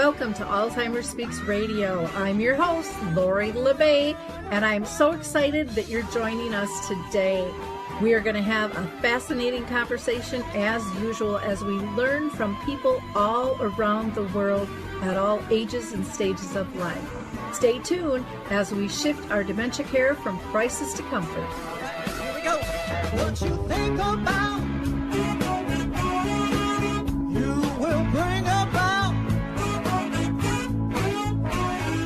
welcome to AlzheimersSpeaks Radio. I'm your host, Lori La Bey, and I'm so excited that you're joining us today. We are going to have a fascinating conversation as usual as we learn from people all around the world at all ages and stages of life. Stay tuned as we shift our dementia care from crisis to comfort. Here we go. What you think about, you will bring about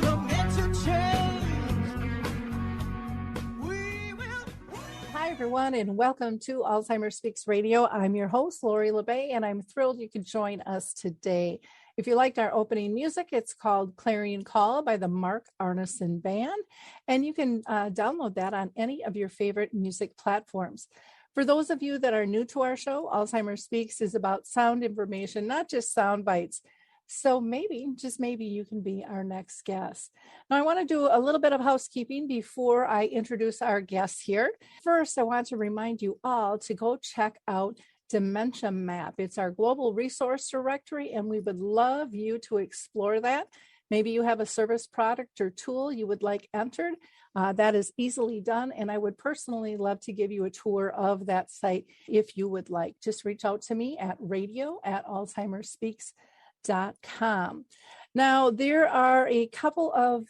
dementia change. We will. Hi, everyone, and welcome to AlzheimersSpeaks Radio. I'm your host, Lori La Bey, and I'm thrilled you could join us today. If you liked our opening music, it's called Clarion Call by the Mark Arneson Band, and you can download that on any of your favorite music platforms. For those of you that are new to our show, Alzheimer's Speaks is about sound information, not just sound bites. So maybe, just maybe, you can be our next guest. Now, I want to do a little bit of housekeeping before I introduce our guests here. First, I want to remind you all to go check out Dementia Map. It's our global resource directory, and we would love you to explore that. Maybe you have a service, product, or tool you would like entered. That is easily done, and I would personally love to give you a tour of that site if you would like. Just reach out to me at radio@AlzheimersSpeaks.com. Now, there are a couple of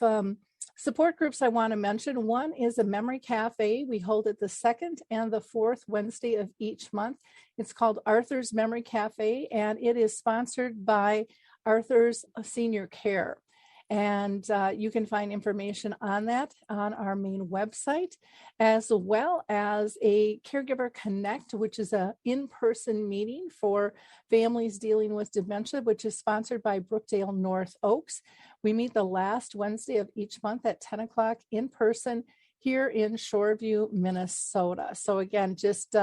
support groups I want to mention. One is a memory cafe. We hold it the second and the fourth Wednesday of each month. It's called Arthur's Memory Cafe, and it is sponsored by Arthur's Senior Care. And you can find information on that on our main website, as well as a Caregiver Connect, which is an in-person meeting for families dealing with dementia, which is sponsored by Brookdale North Oaks. We meet the last Wednesday of each month at 10 o'clock in person here in Shoreview, Minnesota. So again, just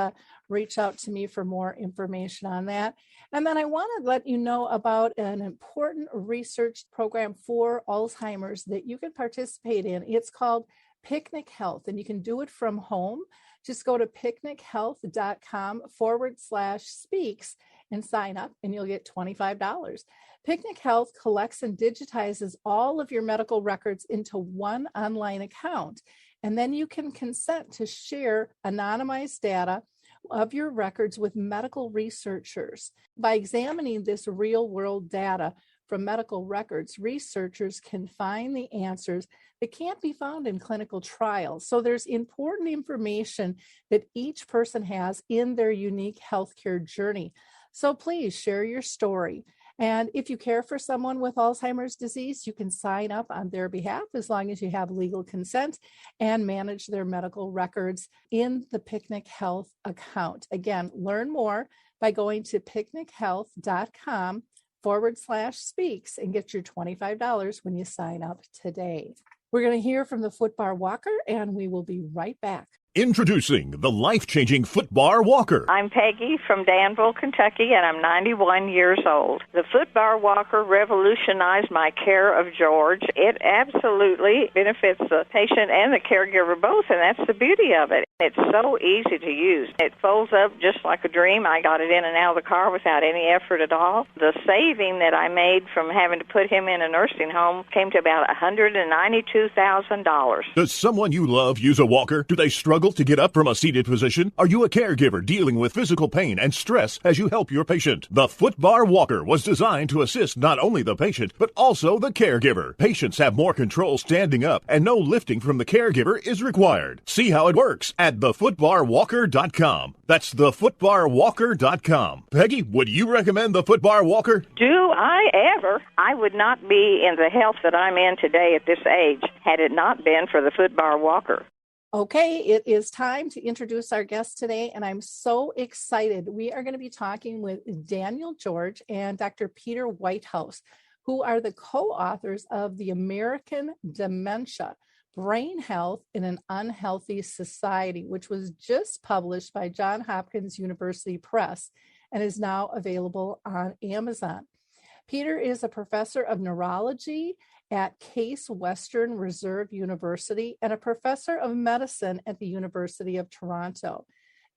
reach out to me for more information on that. And then I want to let you know about an important research program for Alzheimer's that you can participate in. It's called Picnic Health, and you can do it from home. Just go to picnichealth.com/speaks and sign up, and you'll get $25. Picnic Health collects and digitizes all of your medical records into one online account. And then you can consent to share anonymized data of your records with medical researchers. By examining this real-world data from medical records, researchers can find the answers that can't be found in clinical trials. So there's important information that each person has in their unique healthcare journey. So please share your story. And if you care for someone with Alzheimer's disease, you can sign up on their behalf as long as you have legal consent and manage their medical records in the Picnic Health account. Again, learn more by going to picnichealth.com/speaks and get your $25 when you sign up today. We're going to hear from the Footbar Walker, and we will be right back. Introducing the life-changing Footbar Walker. I'm Peggy from Danville, Kentucky, and I'm 91 years old. The Footbar Walker revolutionized my care of George. It absolutely benefits the patient and the caregiver both, and that's the beauty of it. It's so easy to use. It folds up just like a dream. I got it in and out of the car without any effort at all. The saving that I made from having to put him in a nursing home came to about $192,000. Does someone you love use a walker? Do they struggle to get up from a seated position? Are you a caregiver dealing with physical pain and stress as you help your patient? The Footbar Walker was designed to assist not only the patient, but also the caregiver. Patients have more control standing up, and no lifting from the caregiver is required. See how it works at thefootbarwalker.com. That's thefootbarwalker.com. Peggy, would you recommend the Footbar Walker? Do I ever? I would not be in the health that I'm in today at this age had it not been for the Footbar Walker. Okay, it is time to introduce our guest today, and I'm so excited. We are going to be talking with Daniel George and Dr. Peter Whitehouse, who are the co-authors of The American Dementia: Brain Health in an Unhealthy Society, which was just published by Johns Hopkins University Press and is now available on Amazon. Peter is a professor of neurology at Case Western Reserve University and a professor of medicine at the University of Toronto.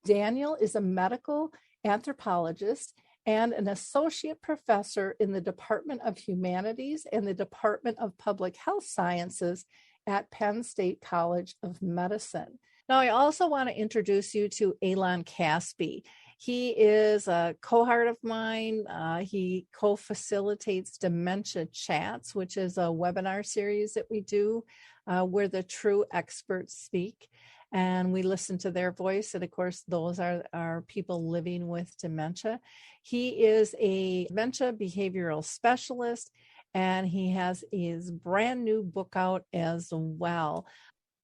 Daniel is a medical anthropologist and an associate professor in the Department of Humanities and the Department of Public Health Sciences at Penn State College of Medicine. Now, I also want to introduce you to Alon Caspi. He is a cohort of mine. He co-facilitates Dementia Chats, which is a webinar series that we do where the true experts speak. And we listen to their voice. And of course, those are people living with dementia. He is a dementia behavioral specialist, and he has his brand new book out as well.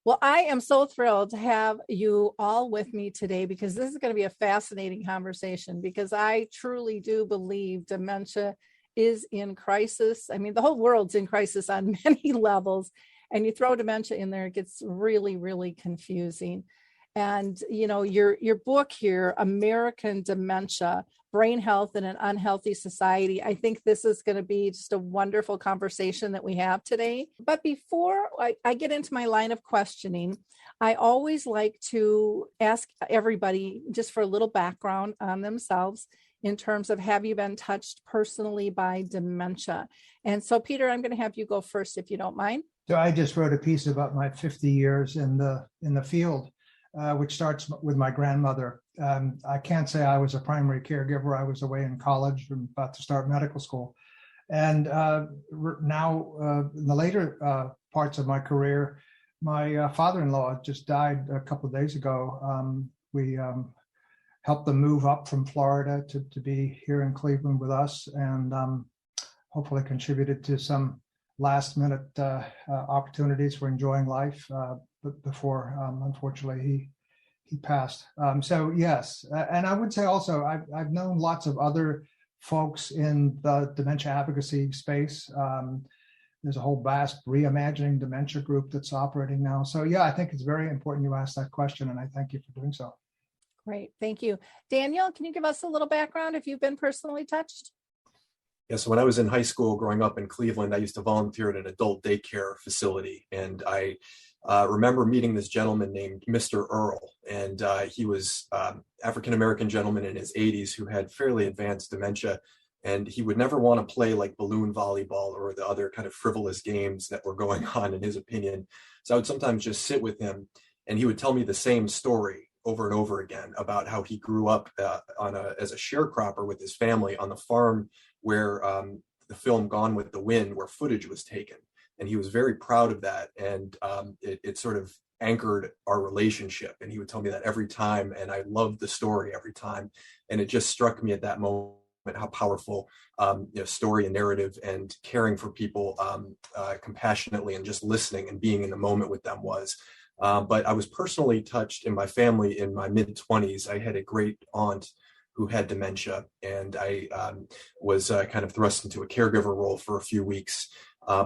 Well, I am so thrilled to have you all with me today, because this is going to be a fascinating conversation, because I truly do believe dementia is in crisis. I mean, the whole world's in crisis on many levels, and you throw dementia in there, it gets really, really confusing. And, you know, your book here, American Dementia, Brain Health in an Unhealthy Society, I think this is going to be just a wonderful conversation that we have today. But before I get into my line of questioning, I always like to ask everybody just for a little background on themselves in terms of, have you been touched personally by dementia? And so, Peter, I'm going to have you go first, if you don't mind. So I just wrote a piece about my 50 years in the field, which starts with my grandmother. I can't say I was a primary caregiver. I was away in college and about to start medical school. And now, in the later parts of my career, my father-in-law just died a couple of days ago. We helped them move up from Florida to be here in Cleveland with us, and hopefully contributed to some last-minute opportunities for enjoying life, but before, unfortunately, he passed. So yes, and I would say also I've known lots of other folks in the dementia advocacy space. There's a whole vast Reimagining Dementia group that's operating now. So yeah, I think it's very important you asked that question, and I thank you for doing so. Great, thank you. Daniel, can you give us a little background if you've been personally touched? Yeah, so when I was in high school growing up in Cleveland, I used to volunteer at an adult daycare facility. And I remember meeting this gentleman named Mr. Earl. And he was African-American gentleman in his 80s who had fairly advanced dementia. And he would never want to play like balloon volleyball or the other kind of frivolous games that were going on, in his opinion. So I would sometimes just sit with him, and he would tell me the same story over and over again about how he grew up as a sharecropper with his family on the farm where the film Gone with the Wind, where footage was taken. And he was very proud of that. And it sort of anchored our relationship. And he would tell me that every time. And I loved the story every time. And it just struck me at that moment how powerful story and narrative and caring for people compassionately and just listening and being in the moment with them was. But I was personally touched in my family in my mid-20s. I had a great aunt who had dementia, and I was kind of thrust into a caregiver role for a few weeks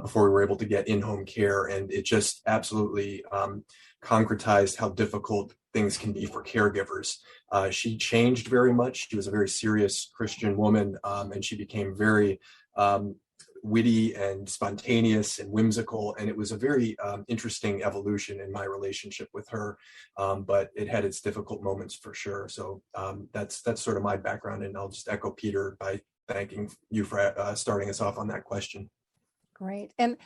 before we were able to get in-home care. And it just absolutely concretized how difficult things can be for caregivers. She changed very much. She was a very serious Christian woman, and she became very witty and spontaneous and whimsical. And it was a very interesting evolution in my relationship with her. But it had its difficult moments for sure. So that's sort of my background. And I'll just echo Peter by thanking you for starting us off on that question. Great. And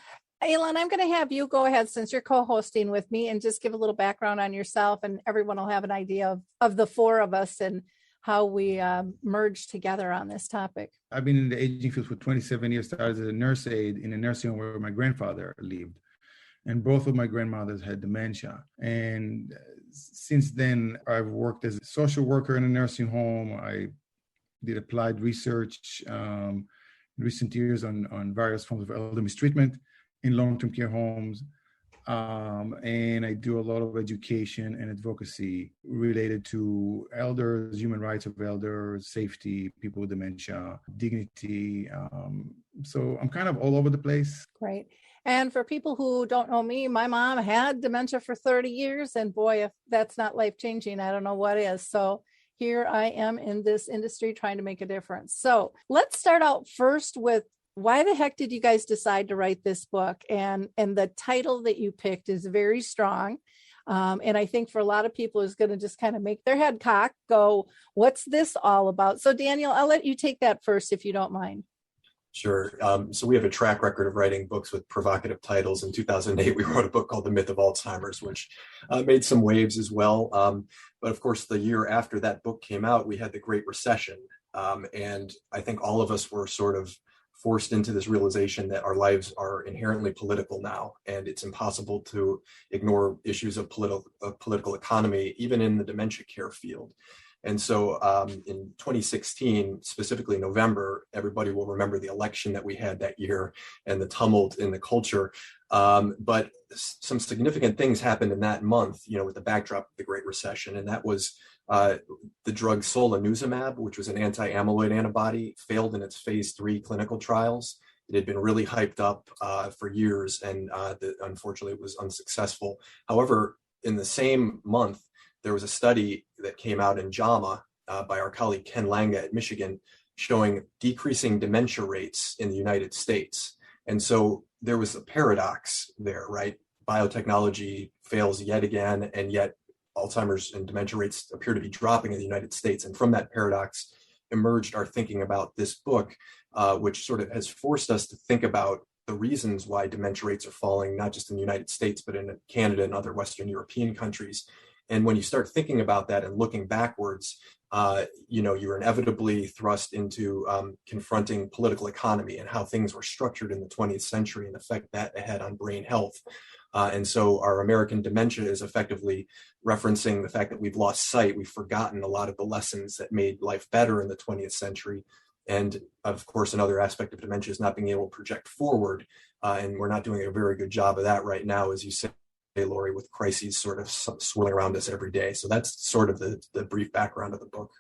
Alon, I'm going to have you go ahead, since you're co-hosting with me, and just give a little background on yourself, and everyone will have an idea of the four of us and how we merged together on this topic. I've been in the aging field for 27 years, started as a nurse aide in a nursing home where my grandfather lived. And both of my grandmothers had dementia. And since then, I've worked as a social worker in a nursing home. I did applied research in recent years on various forms of elder mistreatment in long-term care homes. And I do a lot of education and advocacy related to elders, human rights of elders, safety, people with dementia, dignity. So I'm kind of all over the place. Great. And for people who don't know me, my mom had dementia for 30 years. And boy, if that's not life-changing, I don't know what is. So here I am in this industry trying to make a difference. So let's start out first with, why the heck did you guys decide to write this book? And the title that you picked is very strong. And I think for a lot of people is going to just kind of make their head cock, go, what's this all about? So Daniel, I'll let you take that first, if you don't mind. Sure. So we have a track record of writing books with provocative titles. In 2008, we wrote a book called The Myth of Alzheimer's, which made some waves as well. But of course, the year after that book came out, we had the Great Recession. And I think all of us were sort of forced into this realization that our lives are inherently political now, and it's impossible to ignore issues of political economy, even in the dementia care field. And so in 2016, specifically November, everybody will remember the election that we had that year and the tumult in the culture. But some significant things happened in that month, with the backdrop of the Great Recession. And that was the drug solanezumab, which was an anti-amyloid antibody, failed in its phase 3 clinical trials. It had been really hyped up for years, and unfortunately it was unsuccessful. However, in the same month, there was a study that came out in JAMA by our colleague Ken Langa at Michigan showing decreasing dementia rates in the United States. And so there was a paradox there, right? Biotechnology fails yet again, and yet Alzheimer's and dementia rates appear to be dropping in the United States. And from that paradox emerged our thinking about this book, which sort of has forced us to think about the reasons why dementia rates are falling, not just in the United States, but in Canada and other Western European countries. And when you start thinking about that and looking backwards, you're inevitably thrust into confronting political economy and how things were structured in the 20th century and the effect that had on brain health. And so our American dementia is effectively referencing the fact that we've lost sight. We've forgotten a lot of the lessons that made life better in the 20th century. And of course, another aspect of dementia is not being able to project forward. And we're not doing a very good job of that right now, as you say, Lori, with crises sort of swirling around us every day. So that's sort of the brief background of the book.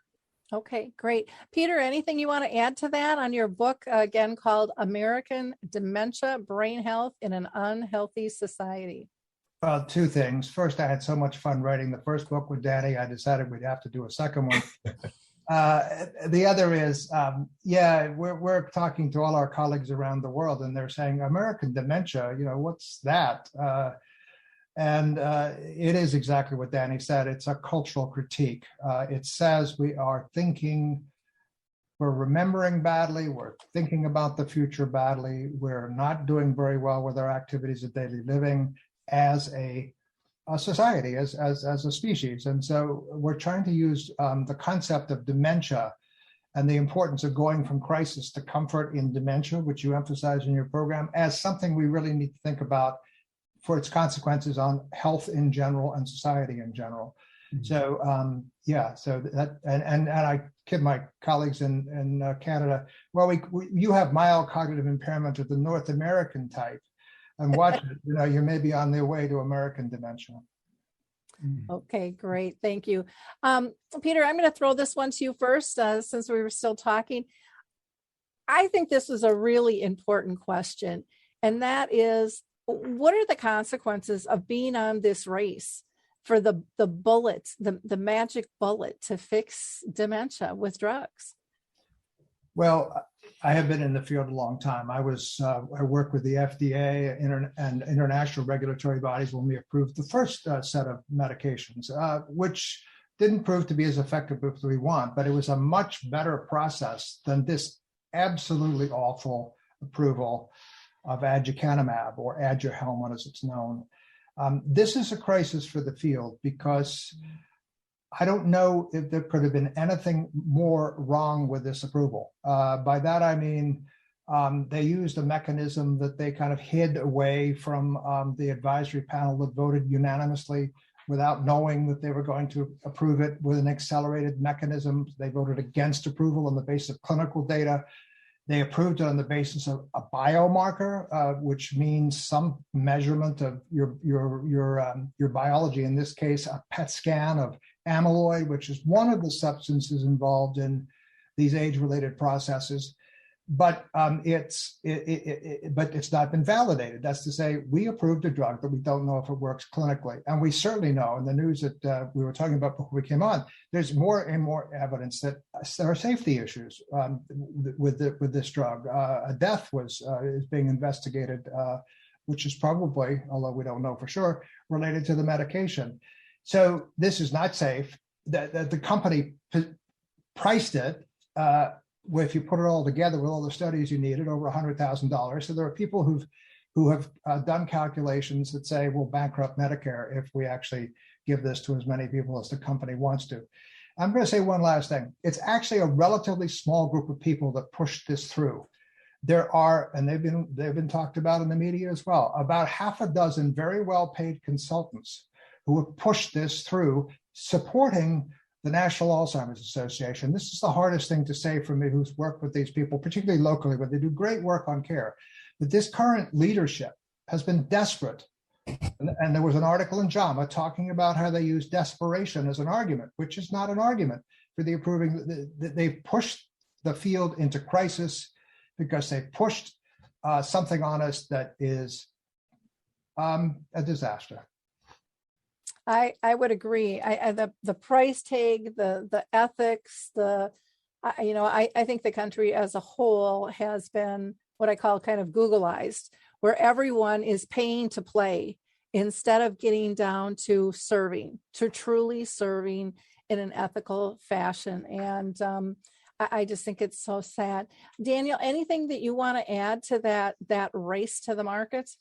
Okay, great. Peter, anything you want to add to that on your book, again, called American Dementia, Brain Health in an Unhealthy Society? Well, two things. First, I had so much fun writing the first book with Danny, I decided we'd have to do a second one. The other is, we're talking to all our colleagues around the world, and they're saying, American dementia, what's that? And it is exactly what Danny said. It's a cultural critique. It says we are we're remembering badly, we're thinking about the future badly, we're not doing very well with our activities of daily living as a society, as a species. And so we're trying to use the concept of dementia and the importance of going from crisis to comfort in dementia, which you emphasize in your program, as something we really need to think about for its consequences on health in general and society in general. Mm-hmm. So and I kid my colleagues in Canada, well, you have mild cognitive impairment of the North American type, and watch it, you may be on their way to American dementia. Okay, great. Thank you. Peter, I'm going to throw this one to you first, since we were still talking. I think this is a really important question, and that is, what are the consequences of being on this race for the bullet, the magic bullet to fix dementia with drugs? Well, I have been in the field a long time. I worked with the FDA and international regulatory bodies when we approved the first set of medications, which didn't prove to be as effective as we want, but it was a much better process than this absolutely awful approval of aducanumab, or Aduhelm as it's known. This is a crisis for the field because I don't know if there could have been anything more wrong with this approval. By that, I mean, they used a mechanism that they kind of hid away from the advisory panel that voted unanimously without knowing that they were going to approve it with an accelerated mechanism. They voted against approval on the basis of clinical data. They approved it on the basis of a biomarker, which means some measurement of your biology. In this case, a PET scan of amyloid, which is one of the substances involved in these age-related processes. But it's not been validated. That's to say, we approved a drug, but we don't know if it works clinically. And we certainly know, in the news that we were talking about before we came on, there's more and more evidence that there are safety issues with this drug. A death is being investigated which is probably, although we don't know for sure, related to the medication. So this is not safe. That the company priced it, if you put it all together with all the studies you needed, over $100,000. So there are people who have done calculations that say we'll bankrupt Medicare if we actually give this to as many people as the company wants to. I'm going to say one last thing. It's actually a relatively small group of people that pushed this through. There are, and they've been talked about in the media as well, about half a dozen very well-paid consultants who have pushed this through, supporting the National Alzheimer's Association. This is the hardest thing to say for me, who's worked with these people, particularly locally, but they do great work on care. But this current leadership has been desperate. And there was an article in JAMA talking about how they use desperation as an argument, which is not an argument for the approving. They've pushed the field into crisis because they pushed something on us that is a disaster. I would agree. The price tag, the ethics, I think the country as a whole has been what I call kind of Googleized, where everyone is paying to play instead of getting down to serving, to truly serving in an ethical fashion. And I just think it's so sad. Daniel, anything that you want to add to that race to the markets?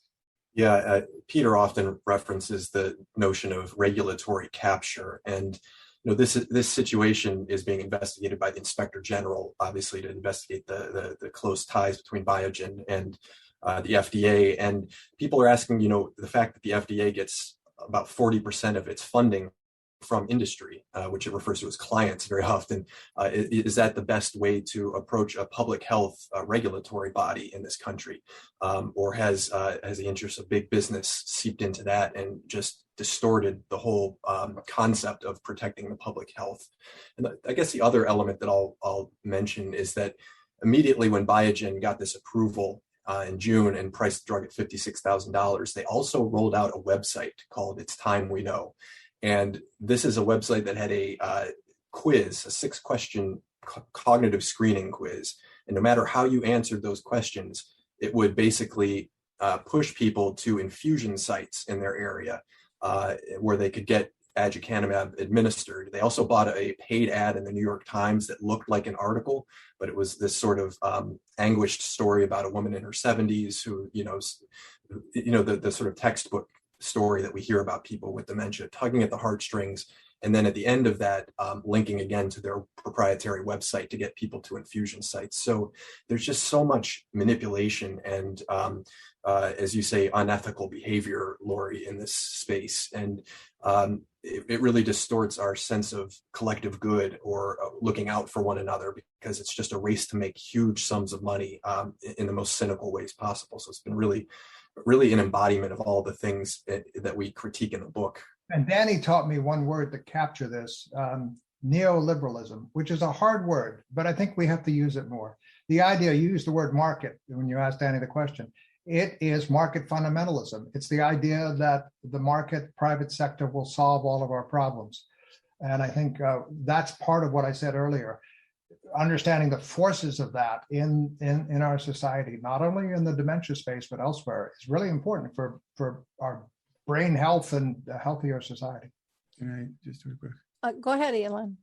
Yeah, Peter often references the notion of regulatory capture, and this situation is being investigated by the Inspector General, obviously, to investigate the close ties between Biogen and the FDA. And people are asking, the fact that the FDA gets about 40% of its funding from industry, which it refers to as clients very often, is that the best way to approach a public health regulatory body in this country? Or has the interest of big business seeped into that and just distorted the whole concept of protecting the public health? And I guess the other element that I'll mention is that immediately when Biogen got this approval in June and priced the drug at $56,000, they also rolled out a website called It's Time We Know. And this is a website that had a quiz, a 6-question cognitive screening quiz. And no matter how you answered those questions, it would basically push people to infusion sites in their area where they could get aducanumab administered. They also bought a paid ad in the New York Times that looked like an article, but it was this sort of anguished story about a woman in her 70s who, the sort of textbook story that we hear about people with dementia, tugging at the heartstrings, and then at the end of that, linking again to their proprietary website to get people to infusion sites. So there's just so much manipulation and, as you say, unethical behavior, Lori, in this space. And it really distorts our sense of collective good or looking out for one another, because it's just a race to make huge sums of money in the most cynical ways possible. So it's been really an embodiment of all the things that we critique in the book. And Danny taught me one word to capture this, neoliberalism, which is a hard word, but I think we have to use it more. The idea, you used the word market when you asked Danny the question. It is market fundamentalism. It's the idea that the market, private sector will solve all of our problems. And I think that's part of what I said earlier. Understanding the forces of that in our society, not only in the dementia space, but elsewhere, is really important for our brain health and a healthier society. Can I just do a quick? Go ahead, Elon.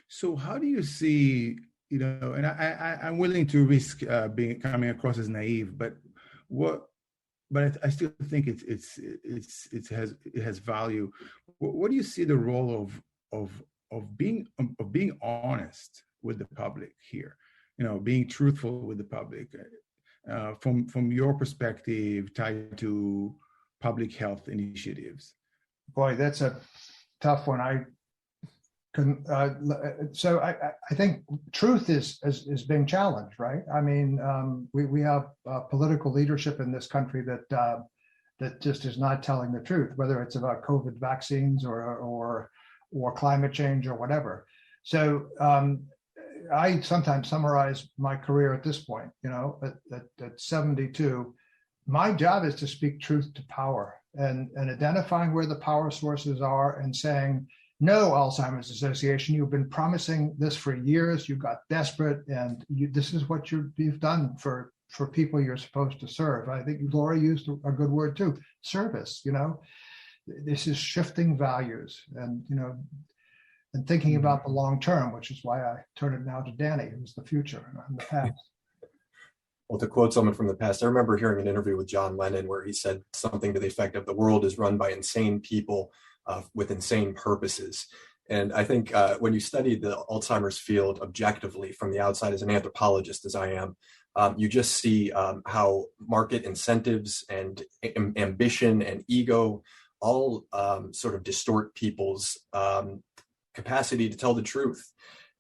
So how do you see, and I'm willing to risk coming across as naive, but I still think it has value. What do you see the role of being honest with the public here, being truthful with the public, from your perspective tied to public health initiatives? Boy, that's a tough one. I think truth is being challenged, right? I mean, we have political leadership in this country that just is not telling the truth, whether it's about COVID vaccines or climate change or whatever. So I sometimes summarize my career at this point, at 72, my job is to speak truth to power and identifying where the power sources are and saying, no, Alzheimer's Association, you've been promising this for years, you got desperate, and this is what you've done for for people you're supposed to serve. I think Laura used a good word too, service. This is shifting values, and and thinking about the long term, which is why I turn it now to Danny, who's the future and the past. Well, to quote someone from the past, I remember hearing an interview with John Lennon where he said something to the effect of, the world is run by insane people with insane purposes. And I think when you study the Alzheimer's field objectively from the outside as an anthropologist, as I am, you just see how market incentives and ambition and ego all sort of distort people's capacity to tell the truth,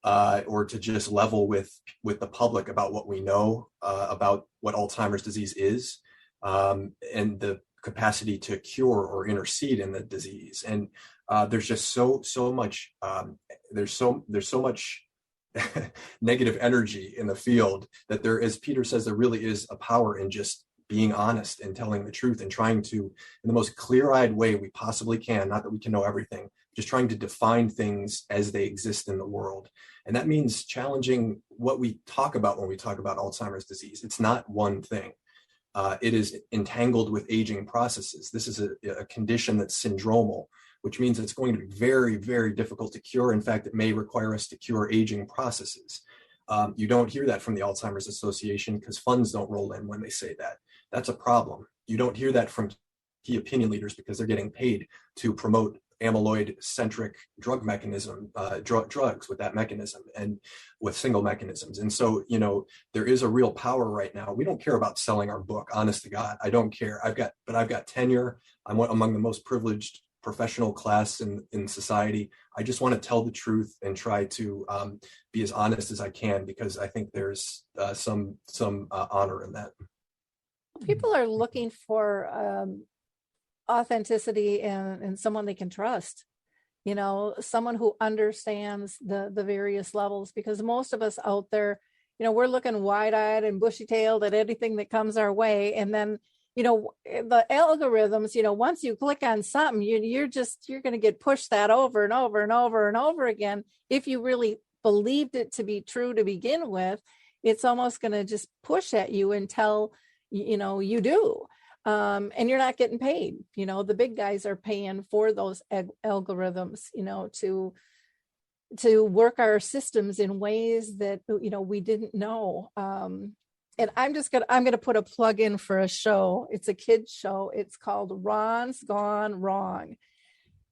or to just level with the public about what we know about what Alzheimer's disease is, and the capacity to cure or intercede in the disease. And there's just so much there's so much negative energy in the field that there, as Peter says, there really is a power in just being honest and telling the truth and trying to, in the most clear-eyed way we possibly can, not that we can know everything, just trying to define things as they exist in the world. And that means challenging what we talk about when we talk about Alzheimer's disease. It's not one thing. It is entangled with aging processes. This is a condition that's syndromal, which means it's going to be very, very difficult to cure. In fact, it may require us to cure aging processes. You don't hear that from the Alzheimer's Association because funds don't roll in when they say that. That's a problem. You don't hear that from key opinion leaders because they're getting paid to promote amyloid-centric drug mechanism, drugs with that mechanism and with single mechanisms. And so, there is a real power right now. We don't care about selling our book, honest to God. I don't care. I've got tenure. I'm among the most privileged professional class in society. I just want to tell the truth and try to be as honest as I can, because I think there's some honor in that. People are looking for authenticity and someone they can trust, someone who understands the various levels, because most of us out there, we're looking wide-eyed and bushy-tailed at anything that comes our way. And then, the algorithms, once you click on something, you're going to get pushed that over and over and over and over again. If you really believed it to be true to begin with, it's almost going to just push at you until, you do. And you're not getting paid. The big guys are paying for those algorithms, to work our systems in ways that, we didn't know. And I'm going to put a plug in for a show. It's a kid's show. It's called Ron's Gone Wrong.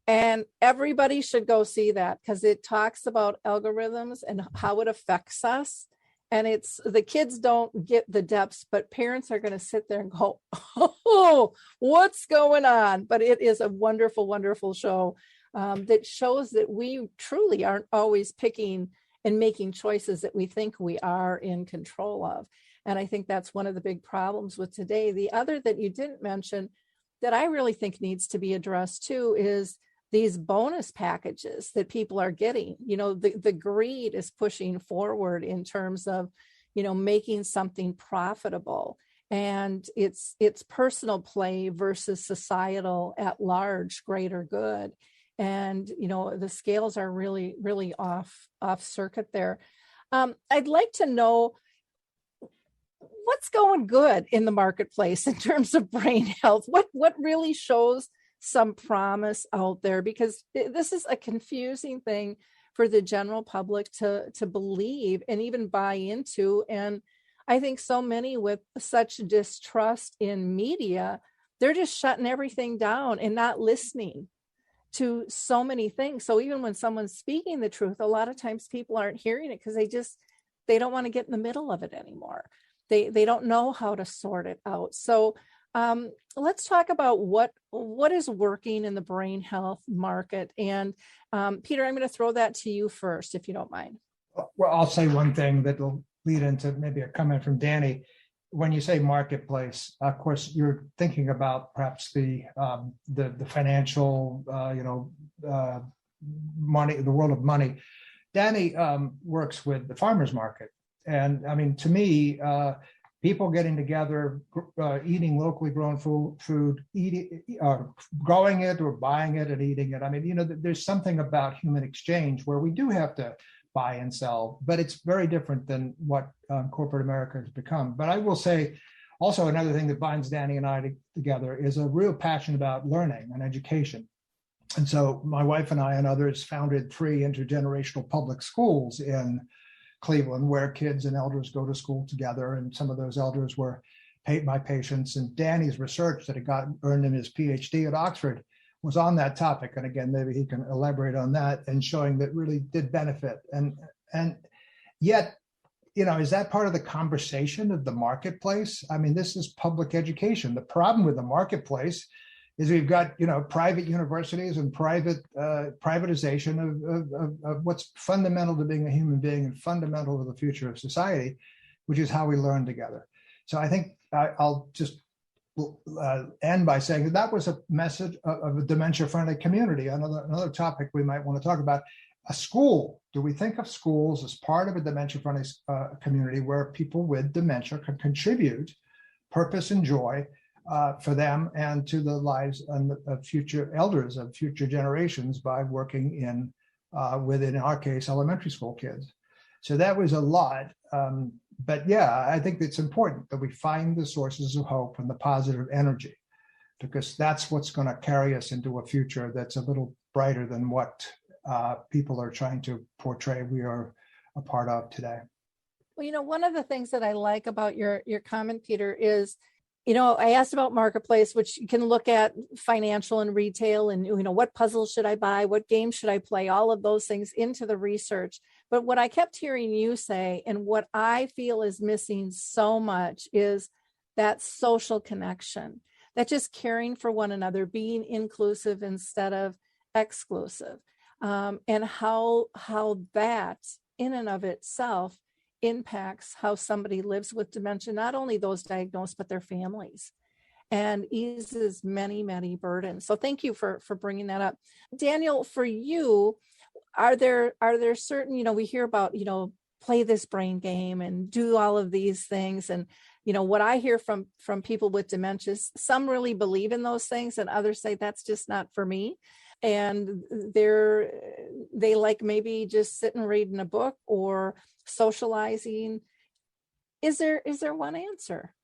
And everybody should go see that, because it talks about algorithms and how it affects us. And the kids don't get the depths, but parents are going to sit there and go, oh, what's going on? But it is a wonderful, wonderful show that shows that we truly aren't always picking and making choices that we think we are in control of. And I think that's one of the big problems with today. The other that you didn't mention that I really think needs to be addressed too is these bonus packages that people are getting. The greed is pushing forward in terms of, making something profitable, and it's personal play versus societal at large greater good. And, the scales are really, really off circuit there. I'd like to know what's going good in the marketplace in terms of brain health. What really shows some promise out there, because this is a confusing thing for the general public to believe and even buy into. And I think so many with such distrust in media, they're just shutting everything down and not listening to so many things. So even when someone's speaking the truth, a lot of times people aren't hearing it because they don't want to get in the middle of it anymore. They don't know how to sort it out. So let's talk about what is working in the brain health market. And Peter, I'm going to throw that to you first, if you don't mind. Well, I'll say one thing that will lead into maybe a comment from Danny. When you say marketplace, of course, you're thinking about perhaps the financial, money, the world of money. Danny works with the farmers market. And I mean, to me, people getting together, eating locally grown food, growing it or buying it and eating it. I mean, there's something about human exchange where we do have to buy and sell, but it's very different than what corporate America has become. But I will say also another thing that binds Danny and I together is a real passion about learning and education. And so my wife and I and others founded 3 intergenerational public schools in Cleveland, where kids and elders go to school together. And some of those elders were my patients. And Danny's research that he earned in his PhD at Oxford was on that topic. And again, maybe he can elaborate on that, and showing that really did benefit. And yet, is that part of the conversation of the marketplace? I mean, this is public education. The problem with the marketplace is we've got, private universities and privatization of what's fundamental to being a human being and fundamental to the future of society, which is how we learn together. So I think I'll just end by saying that was a message of a dementia-friendly community. Another topic we might want to talk about, a school. Do we think of schools as part of a dementia-friendly community where people with dementia can contribute purpose and joy for them and to the lives of future elders of future generations by working in our case, elementary school kids. So that was a lot. But yeah, I think it's important that we find the sources of hope and the positive energy, because that's what's going to carry us into a future that's a little brighter than what people are trying to portray we are a part of today. Well, one of the things that I like about your comment, Peter, is, I asked about marketplace, which you can look at financial and retail and, what puzzles should I buy? What games should I play? All of those things into the research. But what I kept hearing you say, and what I feel is missing so much, is that social connection, that just caring for one another, being inclusive instead of exclusive, and how that in and of itself impacts how somebody lives with dementia, not only those diagnosed, but their families, and eases many, many burdens. So thank you for bringing that up. Daniel, for you, are there certain, we hear about, play this brain game and do all of these things. And, what I hear from people with dementia, some really believe in those things and others say that's just not for me. And they like maybe just sitting reading a book or socializing. Is there one answer?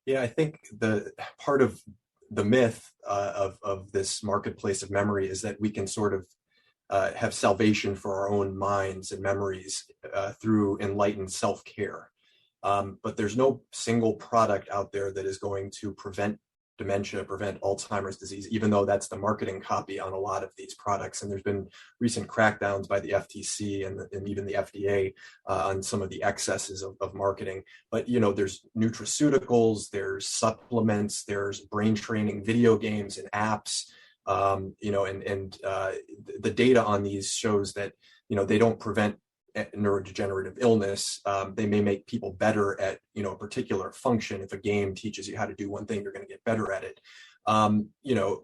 Yeah, I think the part of the myth of this marketplace of memory is that we can sort of have salvation for our own minds and memories through enlightened self-care. But there's no single product out there that is going to prevent dementia, prevent Alzheimer's disease, even though that's the marketing copy on a lot of these products. And there's been recent crackdowns by the FTC and even the FDA on some of the excesses of marketing. But, there's nutraceuticals, there's supplements, there's brain training video games and apps, and the data on these shows that, they don't prevent neurodegenerative illness. They may make people better at, a particular function. If a game teaches you how to do one thing, you're going to get better at it.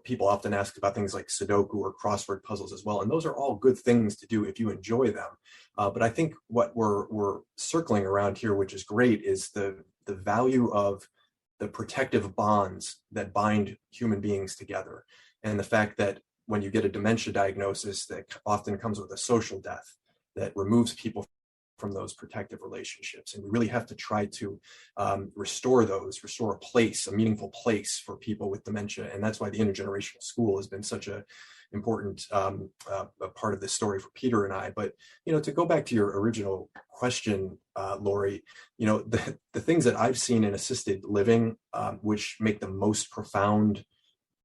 People often ask about things like Sudoku or crossword puzzles as well. And those are all good things to do if you enjoy them. But I think what we're circling around here, which is great, is the value of the protective bonds that bind human beings together. And the fact that when you get a dementia diagnosis, that often comes with a social death that removes people from those protective relationships. And we really have to try to restore a place, a meaningful place for people with dementia. And that's why the intergenerational school has been such a important a part of this story for Peter and I. But, to go back to your original question, Lori, the things that I've seen in assisted living, which make the most profound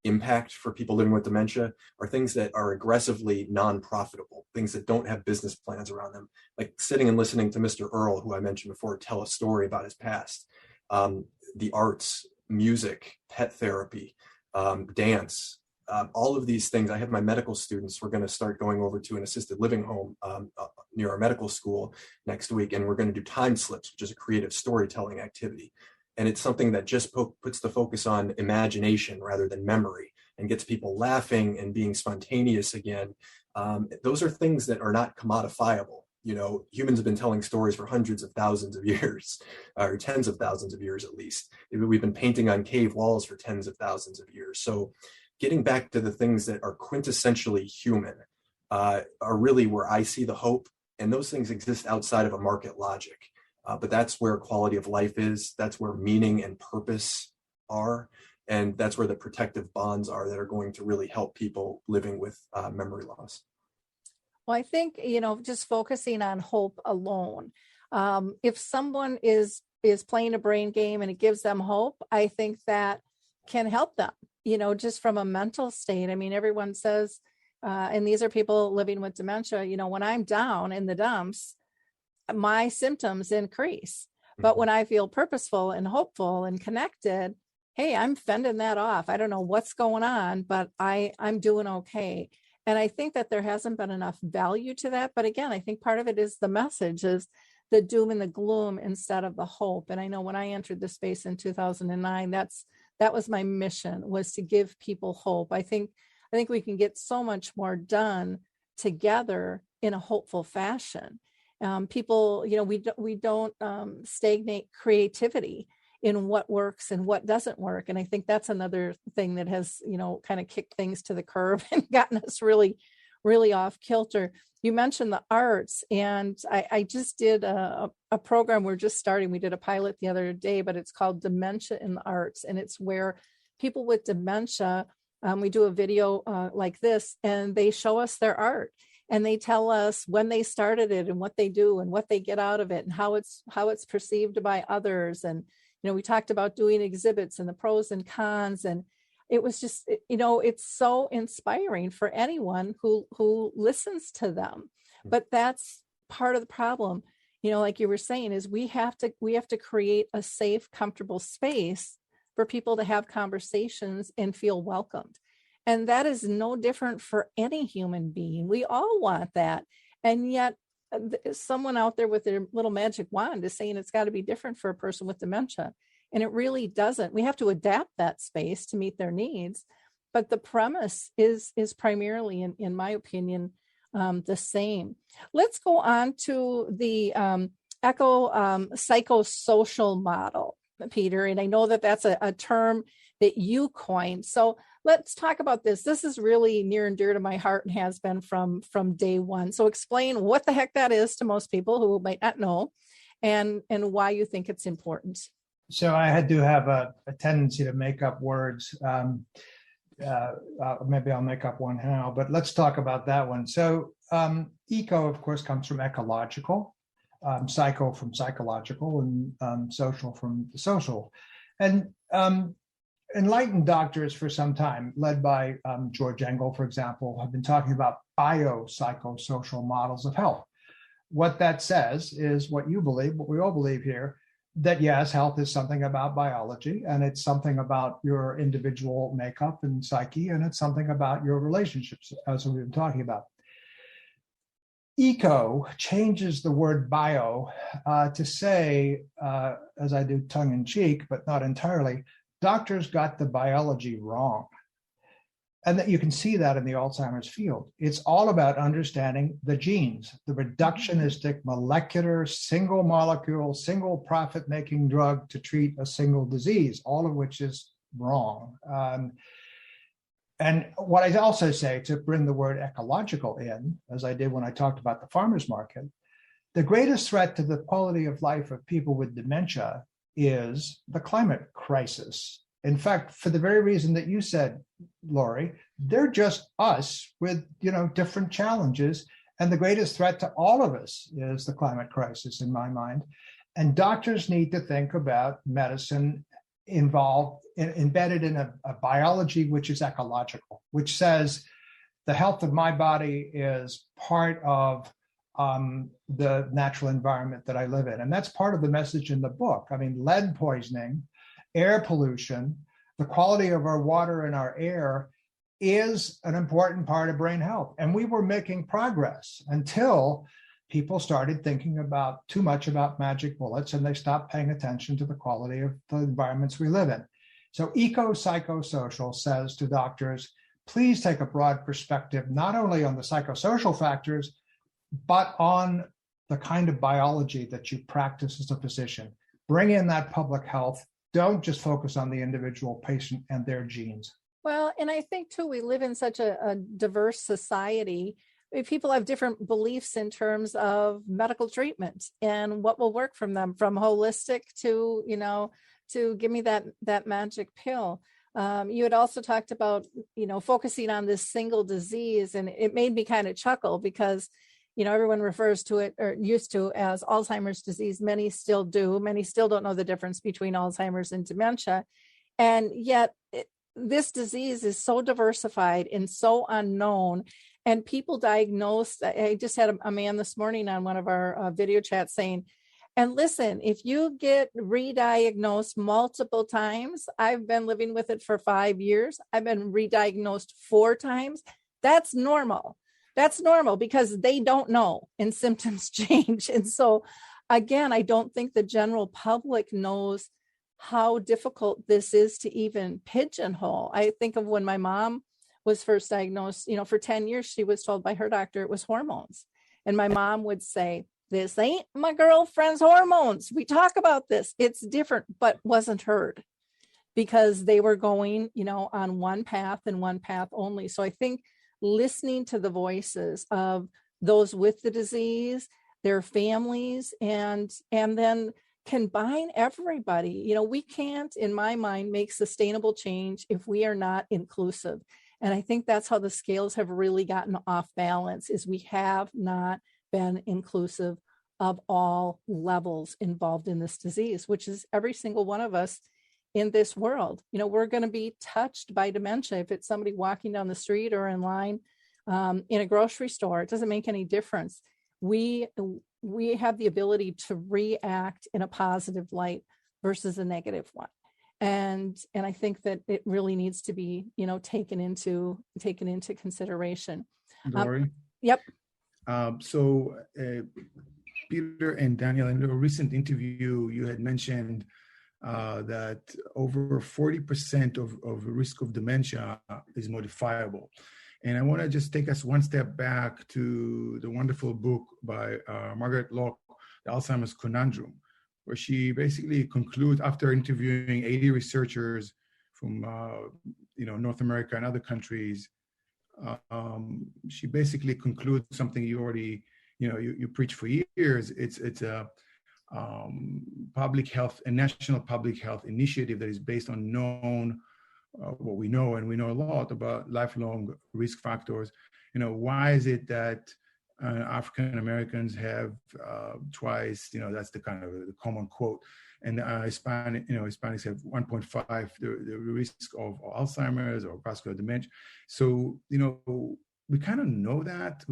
impact for people living with dementia, are things that are aggressively non-profitable, things that don't have business plans around them, like sitting and listening to Mr. Earl, who I mentioned before, tell a story about his past, the arts, music, pet therapy, dance, all of these things. I have my medical students, we're going to start going over to an assisted living home near our medical school next week, and we're going to do time slips, which is a creative storytelling activity. And it's something that just puts the focus on imagination rather than memory and gets people laughing and being spontaneous again. Those are things that are not commodifiable. Humans have been telling stories for hundreds of thousands of years, or tens of thousands of years at least. We've been painting on cave walls for tens of thousands of years. So getting back to the things that are quintessentially human are really where I see the hope And those things exist outside of a market logic. But that's where quality of life is. That's where meaning and purpose are. And that's where the protective bonds are that are going to really help people living with memory loss. Well, I think, just focusing on hope alone, if someone is playing a brain game and it gives them hope, I think that can help them, just from a mental state. I mean, everyone says, and these are people living with dementia, when I'm down in the dumps, my symptoms increase. But when I feel purposeful and hopeful and connected, hey, I'm fending that off. I don't know what's going on, but I'm doing okay. And I think that there hasn't been enough value to that. But again, I think part of it is the message is the doom and the gloom instead of the hope. And I know when I entered the space in 2009, that was my mission, was to give people hope. I think we can get so much more done together in a hopeful fashion. People, we don't stagnate creativity in what works and what doesn't work. And I think that's another thing that has, kind of kicked things to the curb and gotten us really, really off kilter. You mentioned the arts, and I just did a program. We're just starting. We did a pilot the other day, but it's called Dementia in the Arts. And it's where people with dementia, we do a video like this, and they show us their art. And they tell us when they started it and what they do and what they get out of it and how it's perceived by others. And, we talked about doing exhibits and the pros and cons. And it was just, it's so inspiring for anyone who listens to them. But that's part of the problem, like you were saying, is we have to create a safe, comfortable space for people to have conversations and feel welcomed. And that is no different for any human being. We all want that. And yet someone out there with their little magic wand is saying it's got to be different for a person with dementia. And it really doesn't. We have to adapt that space to meet their needs. But the premise is primarily, in my opinion, the same. Let's go on to the psychosocial model, Peter. And I know that that's a term that you coined. So let's talk about this. This is really near and dear to my heart and has been from day one. So explain what the heck that is to most people who might not know, and why you think it's important. So I had to have a tendency to make up words. Maybe I'll make up one now, but let's talk about that one. So eco, of course, comes from ecological, psycho from psychological, and social from social. And enlightened doctors for some time, led by George Engel, for example, have been talking about biopsychosocial models of health. What that says is what you believe, what we all believe here, that yes, health is something about biology, and it's something about your individual makeup and psyche, and it's something about your relationships, as we've been talking about. Eco changes the word bio to say, as I do tongue in cheek, but not entirely, doctors got the biology wrong. And that you can see that in the Alzheimer's field. It's all about understanding the genes, the reductionistic, molecular, single molecule, single profit-making drug to treat a single disease, all of which is wrong. And what I also say, to bring the word ecological in, as I did when I talked about the farmer's market, the greatest threat to the quality of life of people with dementia is the climate crisis. In fact, for the very reason that you said, Lori, they're just us with, different challenges. And the greatest threat to all of us is the climate crisis, in my mind. And doctors need to think about medicine embedded in a biology which is ecological, which says the health of my body is part of the natural environment that I live in. And that's part of the message in the book. I mean, lead poisoning, air pollution, the quality of our water and our air is an important part of brain health. And we were making progress until people started thinking too much about magic bullets, and they stopped paying attention to the quality of the environments we live in. So eco-psychosocial says to doctors, please take a broad perspective, not only on the psychosocial factors, but on the kind of biology that you practice as a physician. Bring in that public health. Don't just focus on the individual patient and their genes. Well, and I think too, we live in such a diverse society people have different beliefs in terms of medical treatment and what will work from them, from holistic to, to give me that magic pill. You had also talked about, focusing on this single disease, and it made me kind of chuckle because, everyone refers to it, or used to, as Alzheimer's disease. Many still do. Many still don't know the difference between Alzheimer's and dementia. And yet this disease is so diversified and so unknown, and people diagnosed. I just had a man this morning on one of our video chats saying, and listen, if you get re-diagnosed multiple times, I've been living with it for 5 years, I've been re-diagnosed 4 times, that's normal. That's normal because they don't know and symptoms change. And so, again, I don't think the general public knows how difficult this is to even pigeonhole. I think of when my mom was first diagnosed, for 10 years, she was told by her doctor it was hormones. And my mom would say, this ain't my girlfriend's hormones. We talk about this. It's different, but wasn't heard because they were going, on one path and one path only. So I think listening to the voices of those with the disease, their families, and then combine everybody. We can't, in my mind, make sustainable change if we are not inclusive. And I think that's how the scales have really gotten off balance, is we have not been inclusive of all levels involved in this disease, which is every single one of us in this world. We're going to be touched by dementia. If it's somebody walking down the street or in line in a grocery store, it doesn't make any difference. We have the ability to react in a positive light versus a negative one. And I think that it really needs to be, taken into consideration. Lori? Yep. So Peter and Daniel, in a recent interview, you had mentioned that over 40% of risk of dementia is modifiable. And I want to just take us one step back to the wonderful book by Margaret Lock, The Alzheimer's Conundrum, where she basically concludes, after interviewing 80 researchers from North America and other countries, she basically concludes something you already, you preach for years. It's a national public health initiative that is based on known, what we know, and we know a lot about lifelong risk factors. Why is it that African Americans have twice, that's the kind of the common quote, and Hispanics have 1.5 the risk of Alzheimer's or vascular dementia. So we kind of know that.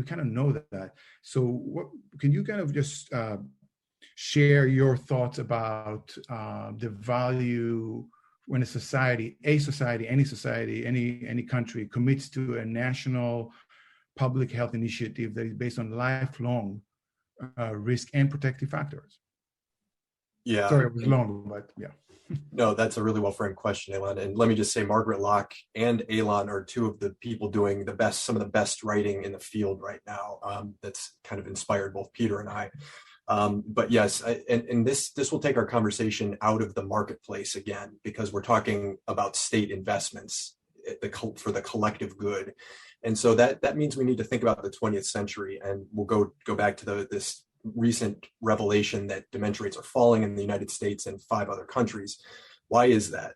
So what can you kind of just share your thoughts about the value when any country commits to a national public health initiative that is based on lifelong risk and protective factors? Yeah. Sorry, it was long, but yeah. No, that's a really well-framed question, Elon. And let me just say, Margaret Lock and Elon are two of the people doing some of the best writing in the field right now. That's kind of inspired both Peter and I. But yes, and this will take our conversation out of the marketplace again, because we're talking about state investments for the collective good. And so that means we need to think about the 20th century, and we'll go back to this recent revelation that dementia rates are falling in the United States and 5 other countries. Why is that?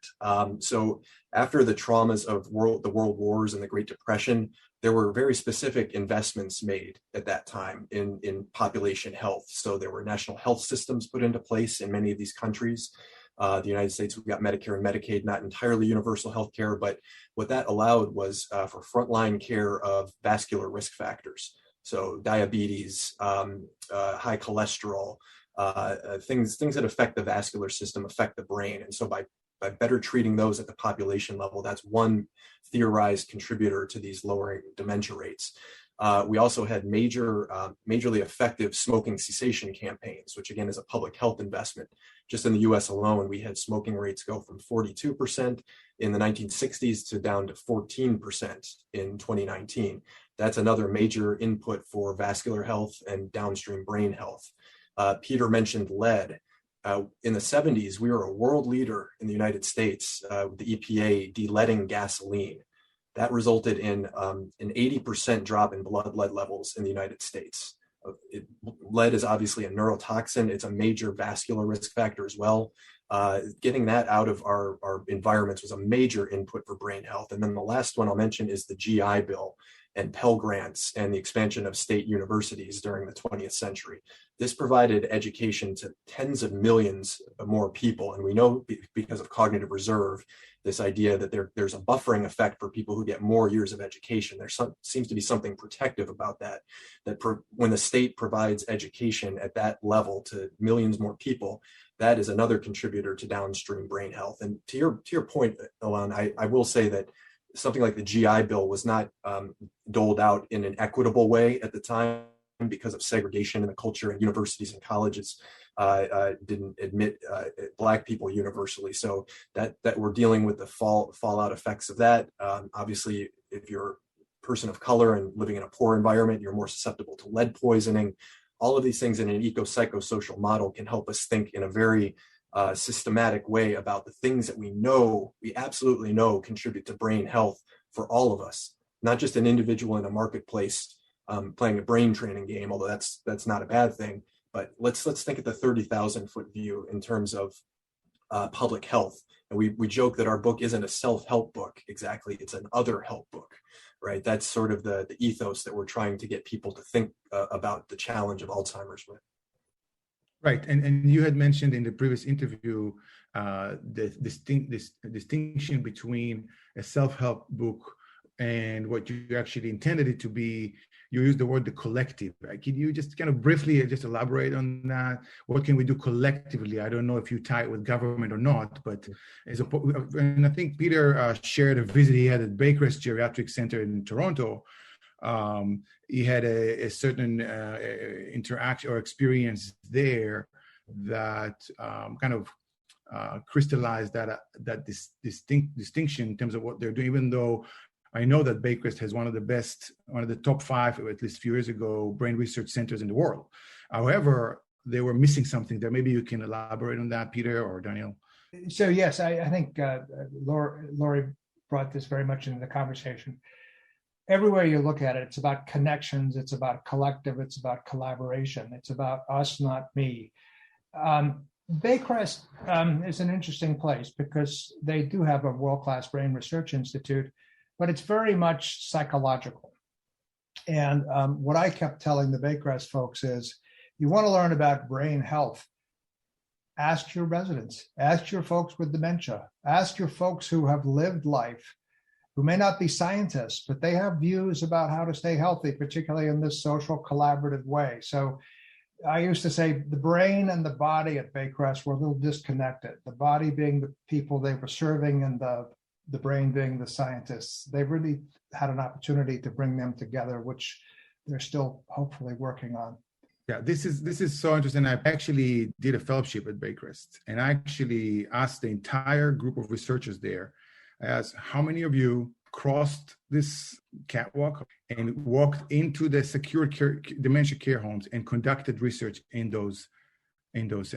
So after the traumas of the world wars and the Great Depression, there were very specific investments made at that time in population health. So there were national health systems put into place in many of these countries. The United States, we've got Medicare and Medicaid, not entirely universal health care, but what that allowed was for frontline care of vascular risk factors. So diabetes, high cholesterol, things that affect the vascular system, affect the brain. And so by better treating those at the population level, that's one theorized contributor to these lowering dementia rates. We also had majorly effective smoking cessation campaigns, which again is a public health investment. Just in the US alone, we had smoking rates go from 42% in the 1960s to down to 14% in 2019. That's another major input for vascular health and downstream brain health. Peter mentioned lead. In the 70s, we were a world leader in the United States with the EPA de-leading gasoline. That resulted in an 80% drop in blood lead levels in the United States. Lead is obviously a neurotoxin. It's a major vascular risk factor as well. Getting that out of our environments was a major input for brain health. And then the last one I'll mention is the GI Bill and Pell Grants and the expansion of state universities during the 20th century. This provided education to tens of millions of more people. And we know because of cognitive reserve, this idea that there's a buffering effect for people who get more years of education. There seems to be something protective about that when the state provides education at that level to millions more people, that is another contributor to downstream brain health. And to your point, Ilan, I will say that something like the GI Bill was not doled out in an equitable way at the time because of segregation in the culture, and universities and colleges didn't admit Black people universally. So that we're dealing with the fallout effects of that. Obviously, if you're a person of color and living in a poor environment, you're more susceptible to lead poisoning. All of these things in an eco-psychosocial model can help us think in a very systematic way about the things that we absolutely know contribute to brain health for all of us, not just an individual in a marketplace playing a brain training game, although that's not a bad thing. But let's think at the 30,000-foot view in terms of public health. And we joke that our book isn't a self-help book exactly; it's an other help book, right? That's sort of the ethos that we're trying to get people to think about the challenge of Alzheimer's with. Right, and you had mentioned in the previous interview the distinction between a self-help book and what you actually intended it to be. You used the word the collective. Right? Can you just kind of briefly just elaborate on that? What can we do collectively? I don't know if you tie it with government or not, but and I think Peter shared a visit he had at Baycrest Geriatric Center in Toronto. He had a certain interaction or experience there that kind of crystallized that distinction in terms of what they're doing, even though I know that Baycrest has one of the top 5, or at least a few years ago, brain research centers in the world. However, they were missing something there. Maybe you can elaborate on that, Peter or Daniel. So yes, I think Lori brought this very much into the conversation. Everywhere you look at it, it's about connections, it's about collective, it's about collaboration, it's about us, not me. Baycrest is an interesting place because they do have a world-class brain research institute, but it's very much psychological. And what I kept telling the Baycrest folks is, you want to learn about brain health, ask your residents, ask your folks with dementia, ask your folks who have lived life, who may not be scientists, but they have views about how to stay healthy, particularly in this social collaborative way. So I used to say the brain and the body at Baycrest were a little disconnected, the body being the people they were serving and the brain being the scientists. They really had an opportunity to bring them together, which they're still hopefully working on. Yeah, this is so interesting. I actually did a fellowship at Baycrest, and I actually asked the entire group of researchers there, I asked, how many of you crossed this catwalk and walked into the secure dementia care homes and conducted research in those?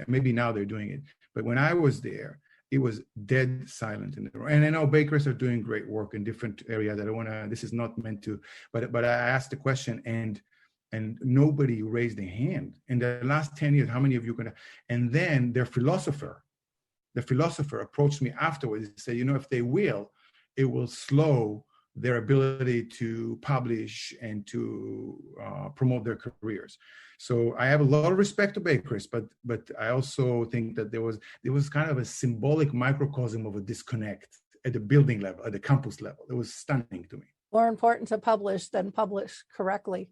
Maybe now they're doing it, but when I was there, it was dead silent in the room. And I know Baycrest are doing great work in different areas. This is not meant to, but I asked the question and nobody raised their hand. In the last 10 years, how many of you can? And then the philosopher approached me afterwards and said, if they will, it will slow their ability to publish and to promote their careers. So I have a lot of respect to Baycrest, but I also think that there was kind of a symbolic microcosm of a disconnect at the building level, at the campus level. It was stunning to me. More important to publish than publish correctly.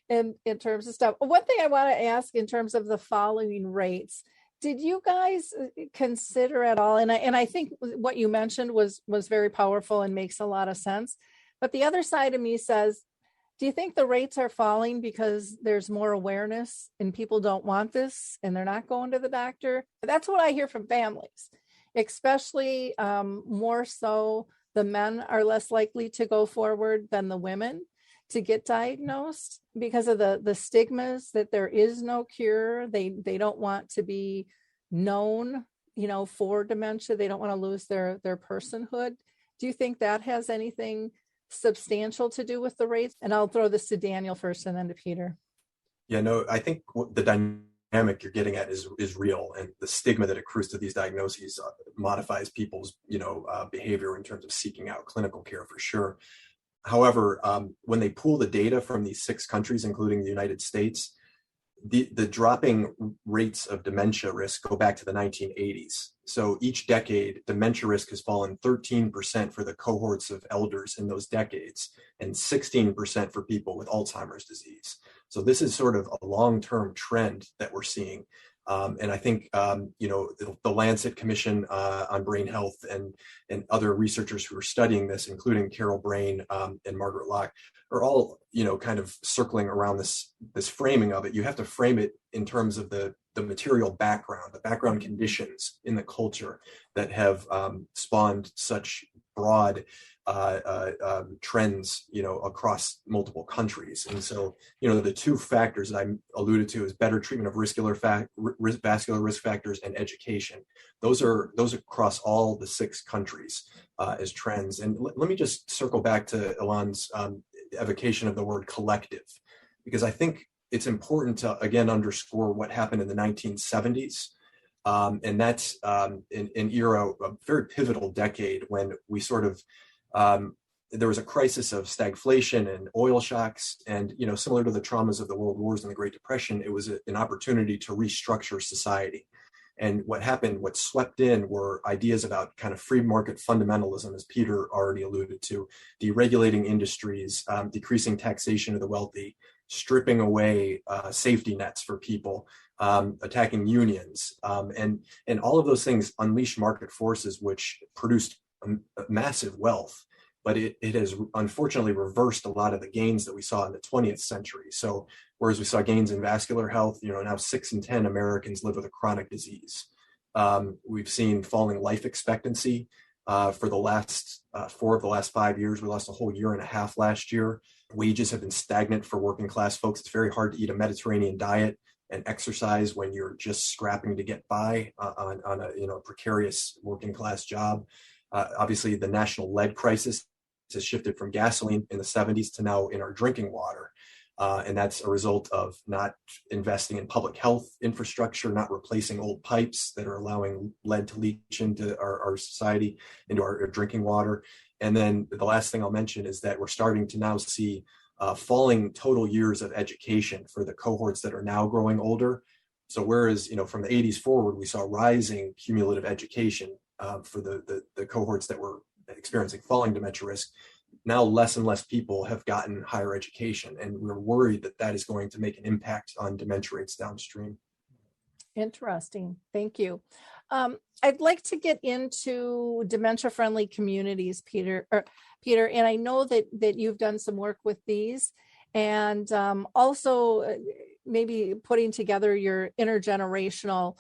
In terms of stuff. One thing I want to ask in terms of the following rates, did you guys consider at all, and I think what you mentioned was very powerful and makes a lot of sense, but the other side of me says, do you think the rates are falling because there's more awareness and people don't want this and they're not going to the doctor? That's what I hear from families, especially more so the men are less likely to go forward than the women to get diagnosed because of the stigmas that there is no cure. They don't want to be known for dementia. They don't want to lose their personhood. Do you think that has anything substantial to do with the rates? And I'll throw this to Daniel first and then to Peter. Yeah, no, I think the dynamic you're getting at is real, and the stigma that accrues to these diagnoses modifies people's behavior in terms of seeking out clinical care for sure. However, when they pool the data from these 6 countries, including the United States, the dropping rates of dementia risk go back to the 1980s. So each decade, dementia risk has fallen 13% for the cohorts of elders in those decades, and 16% for people with Alzheimer's disease. So this is sort of a long-term trend that we're seeing. And I think, the Lancet Commission on Brain Health and other researchers who are studying this, including Carol Brain and Margaret Locke, are all, kind of circling around this framing of it. You have to frame it in terms of the material background, the background conditions in the culture that have spawned such broad trends, across multiple countries. And so, the 2 factors that I alluded to is better treatment of vascular risk factors and education. Those across all the 6 countries as trends. And let me just circle back to Ilan's evocation of the word collective, because I think it's important to, again, underscore what happened in the 1970s. And that's an era, a very pivotal decade, when we sort of, there was a crisis of stagflation and oil shocks, and, similar to the traumas of the World Wars and the Great Depression, it was an opportunity to restructure society. And what swept in were ideas about kind of free market fundamentalism, as Peter already alluded to, deregulating industries, decreasing taxation of the wealthy, stripping away safety nets for people, attacking unions, and all of those things unleashed market forces, which produced a massive wealth. But it has unfortunately reversed a lot of the gains that we saw in the 20th century. So whereas we saw gains in vascular health, now 6 in 10 Americans live with a chronic disease. We've seen falling life expectancy for the last 4 of the last 5 years. We lost a whole year and a half last year. Wages have been stagnant for working class folks. It's very hard to eat a Mediterranean diet and exercise when you're just scrapping to get by on a precarious working class job. Obviously, the national lead crisis has shifted from gasoline in the 70s to now in our drinking water. And that's a result of not investing in public health infrastructure, not replacing old pipes that are allowing lead to leach into our society, into our drinking water. And then the last thing I'll mention is that we're starting to now see falling total years of education for the cohorts that are now growing older. So whereas, from the 80s forward, we saw rising cumulative education for the cohorts that were experiencing falling dementia risk, now less and less people have gotten higher education, and we're worried that is going to make an impact on dementia rates downstream. Interesting. Thank you. I'd like to get into dementia-friendly communities, Peter, and I know that you've done some work with these, and also maybe putting together your intergenerational,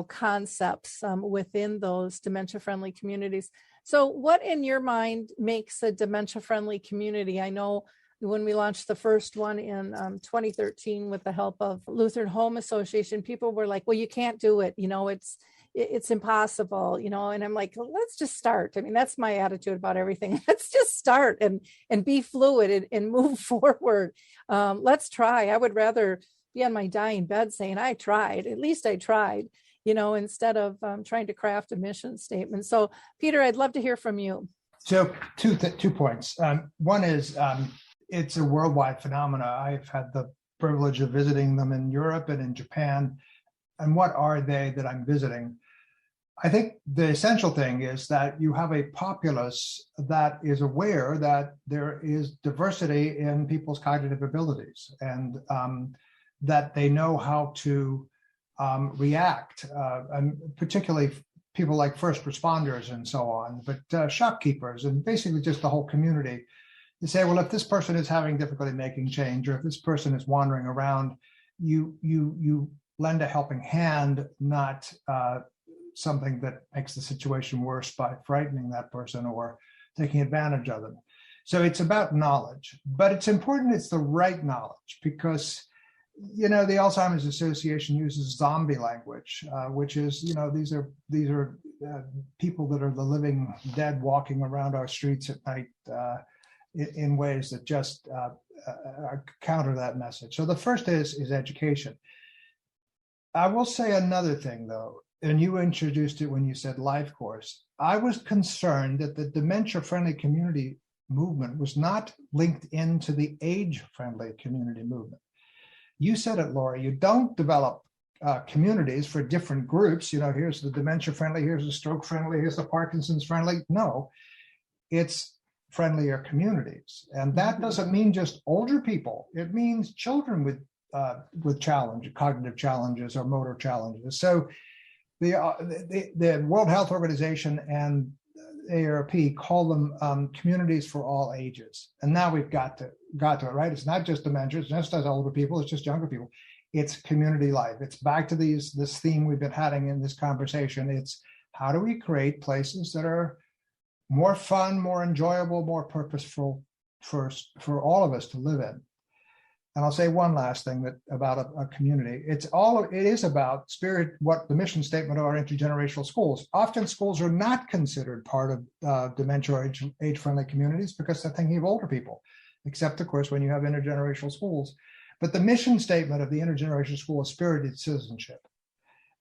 concepts within those dementia-friendly communities. So what in your mind makes a dementia-friendly community? I know when we launched the first one in 2013 with the help of Lutheran Home Association, people were like, well, you can't do it. It's impossible, and I'm like, well, let's just start. I mean, that's my attitude about everything. Let's just start and be fluid and move forward. Let's try. I would rather be on my dying bed saying, I tried, at least I tried, instead of trying to craft a mission statement. So, Peter, I'd love to hear from you. So two points. One is it's a worldwide phenomena. I've had the privilege of visiting them in Europe and in Japan. And what are they that I'm visiting? I think the essential thing is that you have a populace that is aware that there is diversity in people's cognitive abilities, and that they know how to react, and particularly people like first responders and so on, but shopkeepers and basically just the whole community. You say, well, if this person is having difficulty making change, or if this person is wandering around, you lend a helping hand, not something that makes the situation worse by frightening that person or taking advantage of them. So it's about knowledge, but it's important it's the right knowledge, because the Alzheimer's Association uses zombie language, which is, these are people that are the living dead walking around our streets at night in ways that just counter that message. So the first is education. I will say another thing, though, and you introduced it when you said life course. I was concerned that the dementia-friendly community movement was not linked into the age-friendly community movement. You said it, Lori, you don't develop communities for different groups. Here's the dementia-friendly, here's the stroke-friendly, here's the Parkinson's-friendly. No, it's friendlier communities. And that doesn't mean just older people. It means children with cognitive challenges or motor challenges. So the World Health Organization and AARP call them communities for all ages. And now we've got to it, right? It's not just dementia, it's not just older people, it's just younger people. It's community life. It's back to this theme we've been having in this conversation. It's how do we create places that are more fun, more enjoyable, more purposeful for all of us to live in. And I'll say one last thing about a community. It is about spirit, what the mission statement of our intergenerational schools. Often schools are not considered part of dementia or age-friendly communities because they're thinking of older people, except, of course, when you have intergenerational schools. But the mission statement of the intergenerational school is spirited citizenship.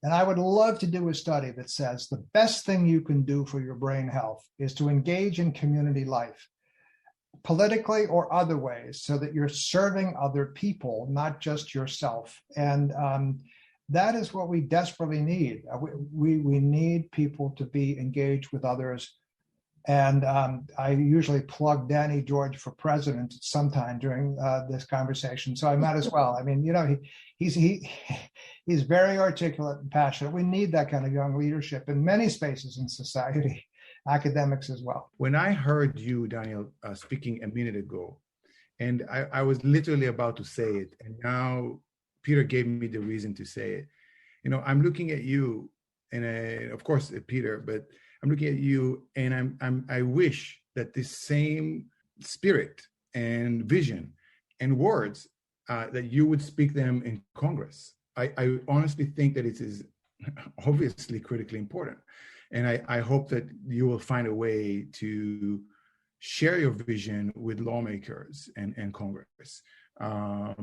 And I would love to do a study that says the best thing you can do for your brain health is to engage in community life, politically or other ways, so that you're serving other people, not just yourself. And that is what we desperately need. We need people to be engaged with others. And I usually plug Danny George for president sometime during this conversation, so I might as well. I mean, he's very articulate and passionate. We need that kind of young leadership in many spaces in society. Academics as well. When I heard you, Daniel, speaking a minute ago, and I was literally about to say it, and now Peter gave me the reason to say it. I'm looking at you, and of course Peter, but I'm looking at you, and I wish that this same spirit and vision and words that you would speak them in Congress. I honestly think that it is obviously critically important. And I hope that you will find a way to share your vision with lawmakers and Congress,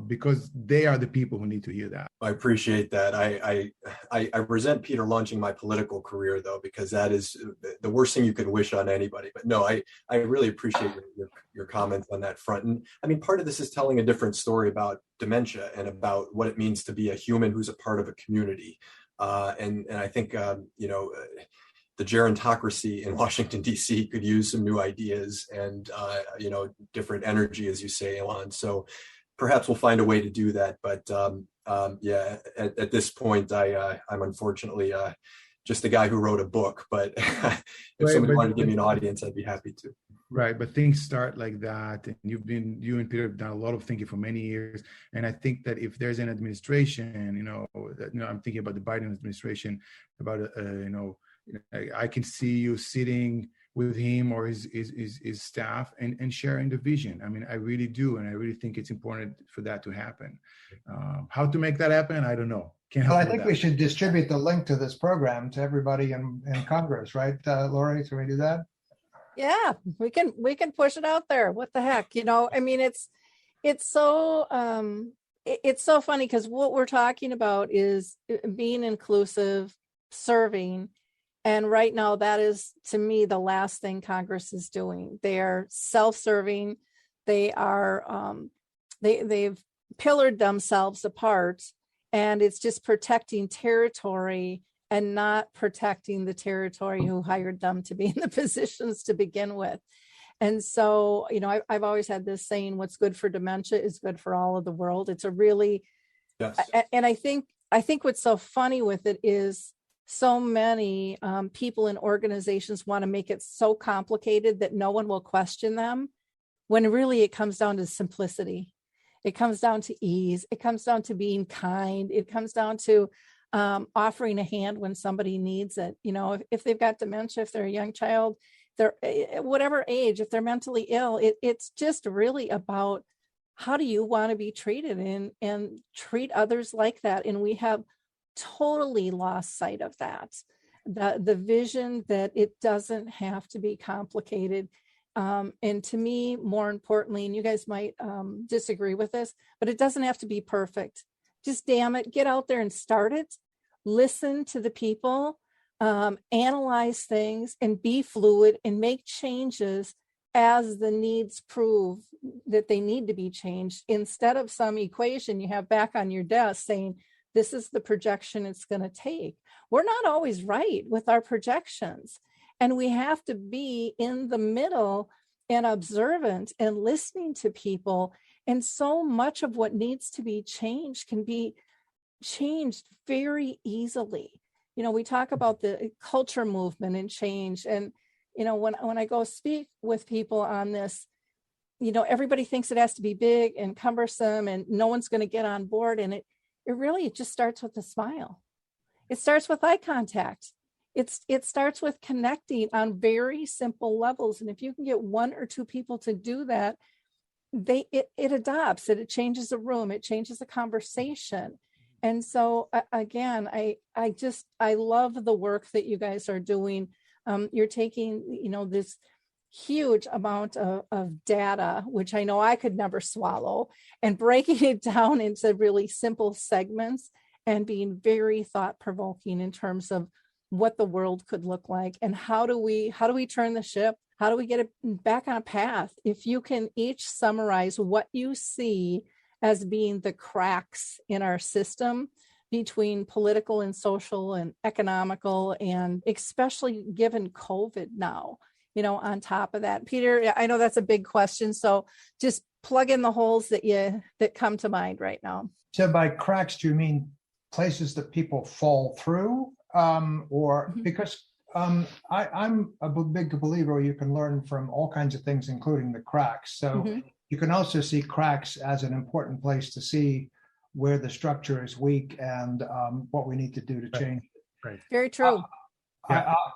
because they are the people who need to hear that. I appreciate that. I resent Peter launching my political career, though, because that is the worst thing you can wish on anybody. But no, I really appreciate your comments on that front. And I mean, part of this is telling a different story about dementia and about what it means to be a human who's a part of a community. And I think, the gerontocracy in Washington, D.C. could use some new ideas and, different energy, as you say, Elon. So perhaps we'll find a way to do that. But at this point, I'm unfortunately just the guy who wrote a book. But if somebody wanted to give me an audience, I'd be happy to. Right. But things start like that. And you and Peter have done a lot of thinking for many years. And I think that if there's an administration, I'm thinking about the Biden administration, about, I can see you sitting with him or his staff and sharing the vision. I mean, I really do. And I really think it's important for that to happen. How to make that happen? I don't know. I think we should distribute the link to this program to everybody in Congress, right, Lori? Can we do that? Yeah, we can push it out there. What the heck? I mean, it's so funny because what we're talking about is being inclusive, serving. And right now, that is, to me, the last thing Congress is doing. They are self-serving. They are they've pillared themselves apart, and it's just protecting territory and not protecting the territory who hired them to be in the positions to begin with. And so, I've always had this saying: "What's good for dementia is good for all of the world." It's a really, yes. And I think what's so funny with it is, so many people and organizations want to make it so complicated that no one will question them, when really it comes down to simplicity. It comes down to ease. It comes down to being kind. It comes down to offering a hand when somebody needs it. If they've got dementia, if they're a young child, they're whatever age, if they're mentally ill, it's just really about how do you want to be treated, and treat others like that? And we have totally lost sight of that. The vision that it doesn't have to be complicated. And to me, more importantly, and you guys might disagree with this, but it doesn't have to be perfect. Just damn it, get out there and start it. Listen to the people, analyze things, and be fluid and make changes as the needs prove that they need to be changed, instead of some equation you have back on your desk saying, this is the projection it's going to take. We're not always right with our projections. And we have to be in the middle and observant and listening to people. And so much of what needs to be changed can be changed very easily. You know, we talk about the culture movement and change. And, you know, when I go speak with people on this, you know, everybody thinks it has to be big and cumbersome and no one's going to get on board. And it really just starts with a smile. It starts with eye contact. It starts with connecting on very simple levels. And if you can get one or two people to do that, it adopts it. It changes the room. It changes the conversation. And so again, I love the work that you guys are doing. You're taking, you know, this huge amount of data, which I know I could never swallow, and breaking it down into really simple segments and being very thought-provoking in terms of what the world could look like and how do we turn the ship? How do we get it back on a path? If you can each summarize what you see as being the cracks in our system between political and social and economical, and especially given COVID now, you know, on top of that. Peter, I know that's a big question, so just plug in the holes that come to mind right now. So by cracks, do you mean places that people fall through? Because I'm a big believer you can learn from all kinds of things, including the cracks. So you can also see cracks as an important place to see where the structure is weak and what we need to do to change it. Right. Very true.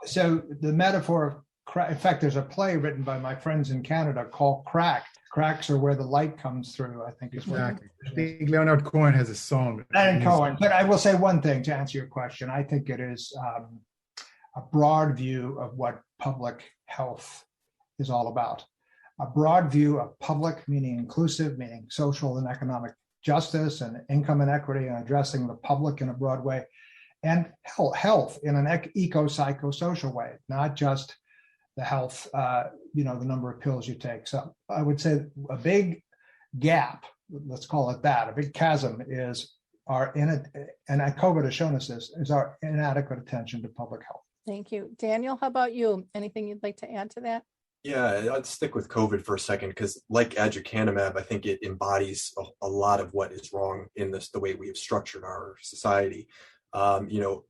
So the metaphor of crack, in fact, there's a play written by my friends in Canada called Cracked. Cracks are where the light comes through, I think is exactly. I think Leonard Cohen has a song. Leonard Cohen. But I will say one thing to answer your question. I think it is a broad view of what public health is all about. A broad view of public, meaning inclusive, meaning social and economic justice and income inequity, and addressing the public in a broad way, and health in an eco-psychosocial way, not just the health, the number of pills you take. So I would say a big gap, let's call it that, a big chasm is and COVID has shown us this, is our inadequate attention to public health. Thank you. Daniel, how about you? Anything you'd like to add to that? Yeah, I'd stick with COVID for a second, because like aducanumab, I think it embodies a lot of what is wrong in the way we have structured our society.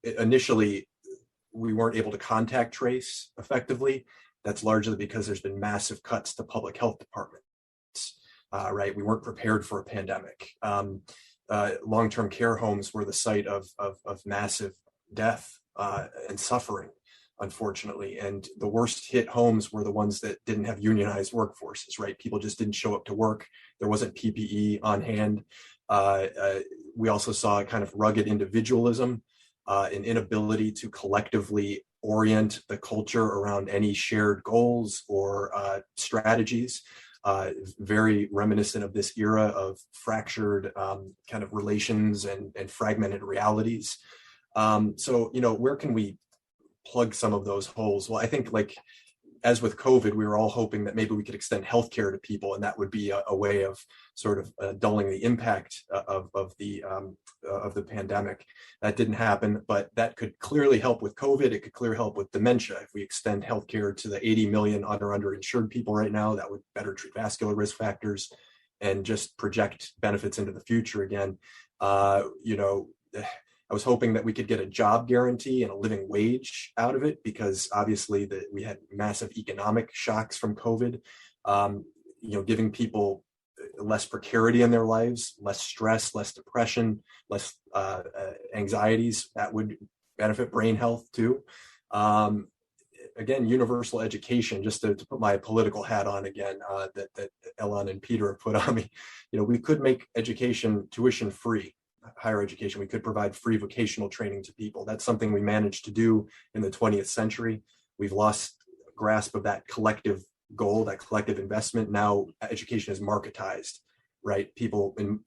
Initially, we weren't able to contact trace effectively. That's largely because there's been massive cuts to public health departments, right? We weren't prepared for a pandemic. Long-term care homes were the site of massive death and suffering, unfortunately. And the worst hit homes were the ones that didn't have unionized workforces, right? People just didn't show up to work. There wasn't PPE on hand. We also saw a kind of rugged individualism, an inability to collectively orient the culture around any shared goals or strategies, very reminiscent of this era of fractured kind of relations and fragmented realities. So, where can we plug some of those holes? Well, I think, like, as with COVID, we were all hoping that maybe we could extend healthcare to people, and that would be a way of sort of dulling the impact of the pandemic. That didn't happen, but that could clearly help with COVID. It could clearly help with dementia. If we extend healthcare to the 80 million underinsured people right now, that would better treat vascular risk factors and just project benefits into the future again. I was hoping that we could get a job guarantee and a living wage out of it, because obviously we had massive economic shocks from COVID, giving people less precarity in their lives, less stress, less depression, less anxieties. That would benefit brain health too. again, universal education, just to put my political hat on again, that Elon and Peter have put on me. We could make education tuition free, higher education. We could provide free vocational training to people. That's something we managed to do in the 20th century. We've lost grasp of that collective goal, that collective investment. Now education is marketized, right? People in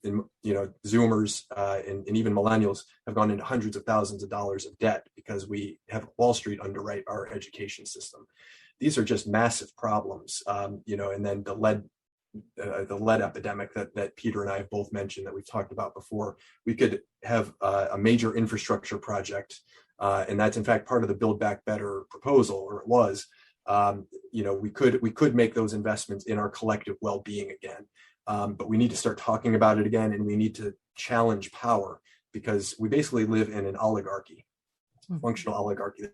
Zoomers and even millennials have gone into hundreds of thousands of dollars of debt because we have Wall Street underwrite our education system. These are just massive problems, and then the lead epidemic that Peter and I have both mentioned, that we've talked about before. We could have a major infrastructure project, and that's in fact part of the Build Back Better proposal, or it was. We could make those investments in our collective well-being again, but we need to start talking about it again, and we need to challenge power, because we basically live in an oligarchy, functional oligarchy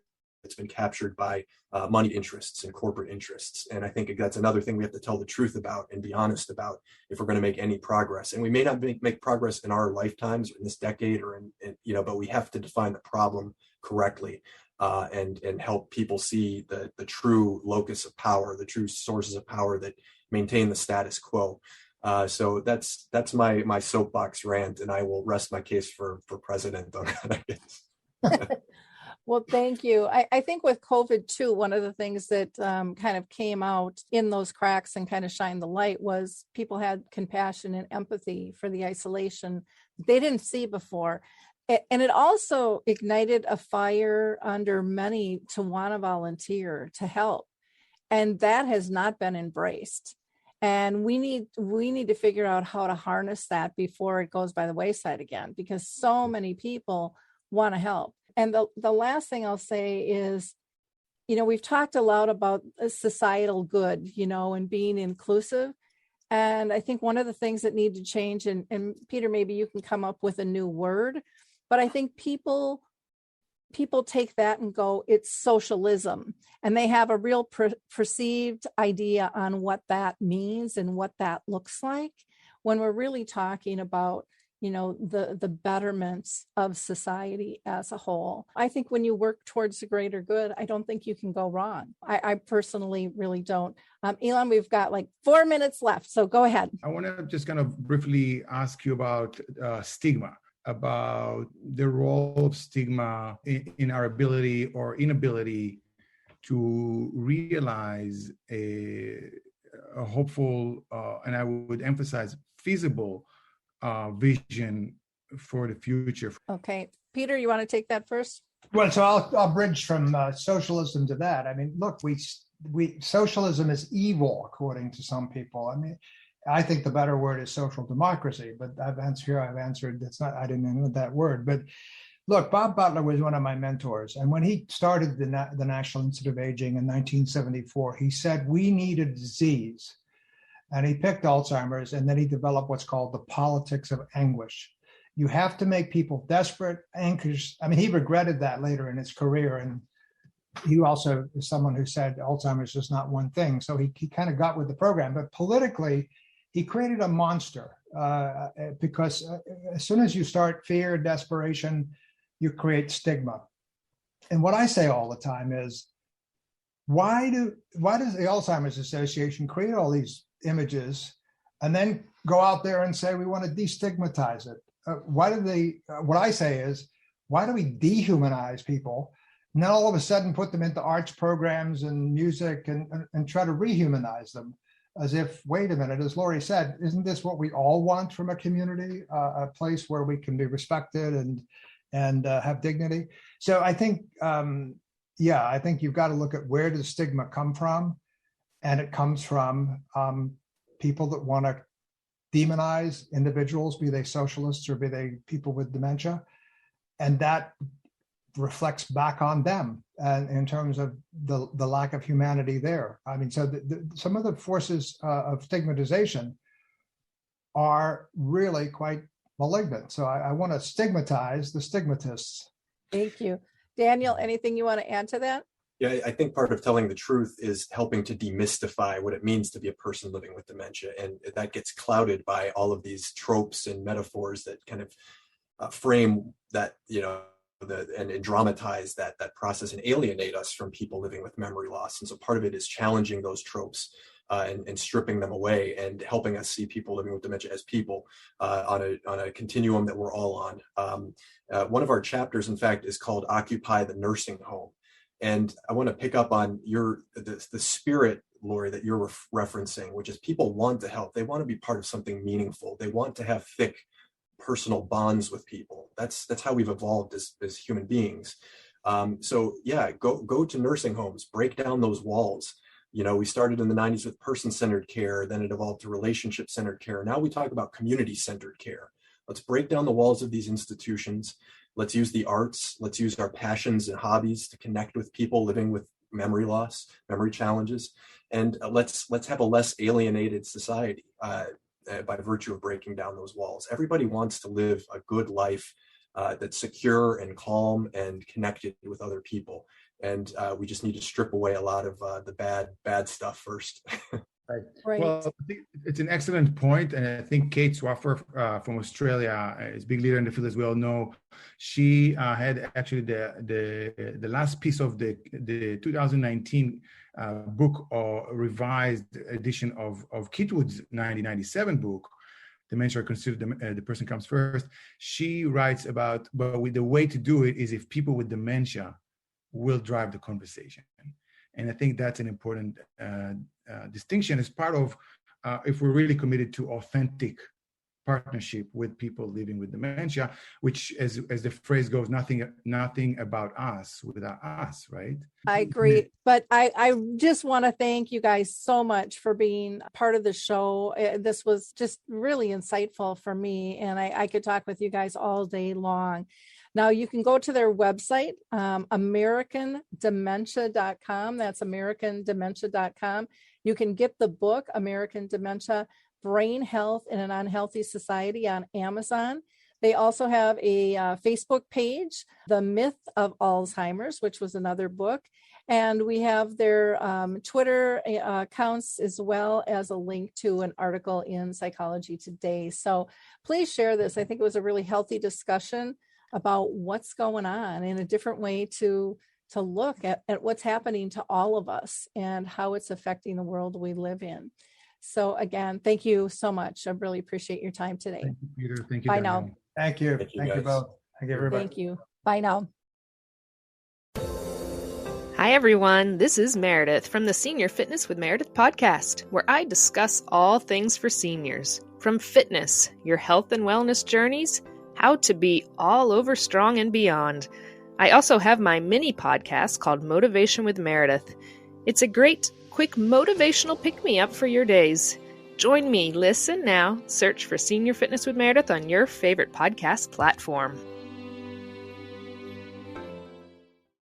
that's been captured by money interests and corporate interests. And I think that's another thing we have to tell the truth about and be honest about if we're going to make any progress. And we may not make progress in our lifetimes or in this decade or but we have to define the problem correctly. And help people see the true locus of power, the true sources of power that maintain the status quo. So that's my soapbox rant, and I will rest my case for president on that, I guess. Well, thank you. I think with COVID too, one of the things that kind of came out in those cracks and kind of shined the light was people had compassion and empathy for the isolation they didn't see before. And it also ignited a fire under many to want to volunteer to help. And that has not been embraced. And we need to figure out how to harness that before it goes by the wayside again, because so many people want to help. And the last thing I'll say is, we've talked a lot about societal good, and being inclusive. And I think one of the things that need to change, and Peter, maybe you can come up with a new word, but I think people take that and go, it's socialism. And they have a real perceived idea on what that means and what that looks like, when we're really talking about, the betterment of society as a whole. I think when you work towards the greater good, I don't think you can go wrong. I personally really don't. Elon, we've got like 4 minutes left, so go ahead. I want to just kind of briefly ask you about stigma, about the role of stigma in our ability or inability to realize a hopeful, and I would emphasize feasible vision for the future. Okay. Peter, you want to take that first? Well, so I'll bridge from socialism to that. I mean, look, socialism is evil, according to some people. I mean, I think the better word is social democracy, but I've answered. It's not. I didn't invent that word. But look, Bob Butler was one of my mentors, and when he started the National Institute of Aging in 1974, he said we need a disease, and he picked Alzheimer's, and then he developed what's called the politics of anguish. You have to make people desperate, anxious. I mean, he regretted that later in his career, and he also is someone who said Alzheimer's is not one thing. So he kind of got with the program, but politically, he created a monster because as soon as you start fear, desperation, you create stigma. And what I say all the time is, why does the Alzheimer's Association create all these images and then go out there and say we want to destigmatize it? What I say is, why do we dehumanize people and then all of a sudden put them into arts programs and music and try to rehumanize them? As if, wait a minute, as Lori said, isn't this what we all want from a community, a place where we can be respected and have dignity? So I think, I think you've got to look at where does stigma come from, and it comes from people that want to demonize individuals, be they socialists or be they people with dementia, and that reflects back on them and in terms of the lack of humanity there. I mean, so some of the forces of stigmatization are really quite malignant. So I want to stigmatize the stigmatists. Thank you. Daniel, anything you want to add to that? Yeah, I think part of telling the truth is helping to demystify what it means to be a person living with dementia. And that gets clouded by all of these tropes and metaphors that kind of frame that, and dramatize that process and alienate us from people living with memory loss. And so part of it is challenging those tropes and stripping them away and helping us see people living with dementia as people on a continuum that we're all on. One of our chapters, in fact, is called Occupy the Nursing Home. And I want to pick up on the spirit, Lori, that you're referencing, which is people want to help. They want to be part of something meaningful. They want to have thick personal bonds with people. That's how we've evolved as human beings. So yeah, go to nursing homes, break down those walls. You know, we started in the 90s with person-centered care, then it evolved to relationship-centered care. Now we talk about community-centered care. Let's break down the walls of these institutions. Let's use the arts. Let's use our passions and hobbies to connect with people living with memory loss, memory challenges. And let's have a less alienated society by virtue of breaking down those walls. Everybody wants to live a good life that's secure and calm and connected with other people. And we just need to strip away a lot of the bad stuff first. Right. Well, I think it's an excellent point, and I think Kate Swaffer from Australia is a big leader in the field, as we all know. She had actually the last piece of the 2019 book or revised edition of Kitwood's 1997 book, Dementia Considered the Person Comes First. She writes about, but the way to do it is if people with dementia will drive the conversation. And I think that's an important distinction as part of if we're really committed to authentic partnership with people living with dementia, which, as the phrase goes, nothing about us without us, right? I agree. But I just want to thank you guys so much for being part of the show. This was just really insightful for me, and I could talk with you guys all day long. Now you can go to their website, AmericanDementia.com. That's AmericanDementia.com. You can get the book, American Dementia, Brain Health in an Unhealthy Society, on Amazon. They also have a Facebook page, The Myth of Alzheimer's, which was another book. And we have their Twitter accounts, as well as a link to an article in Psychology Today. So please share this. I think it was a really healthy discussion about what's going on in a different way to look at what's happening to all of us and how it's affecting the world we live in. So again, thank you so much. I really appreciate your time today. Thank you, Peter. Thank you. Bye Danielle. now. Thank you. Thank you both. Thank you, everybody. Thank you. Bye now. Hi, everyone. This is Meredith from the Senior Fitness with Meredith podcast, where I discuss all things for seniors, from fitness, your health and wellness journeys, how to be all over strong and beyond. I also have my mini podcast called Motivation with Meredith. It's a great, quick motivational pick-me-up for your days. Join me, listen now, search for Senior Fitness with Meredith on your favorite podcast platform.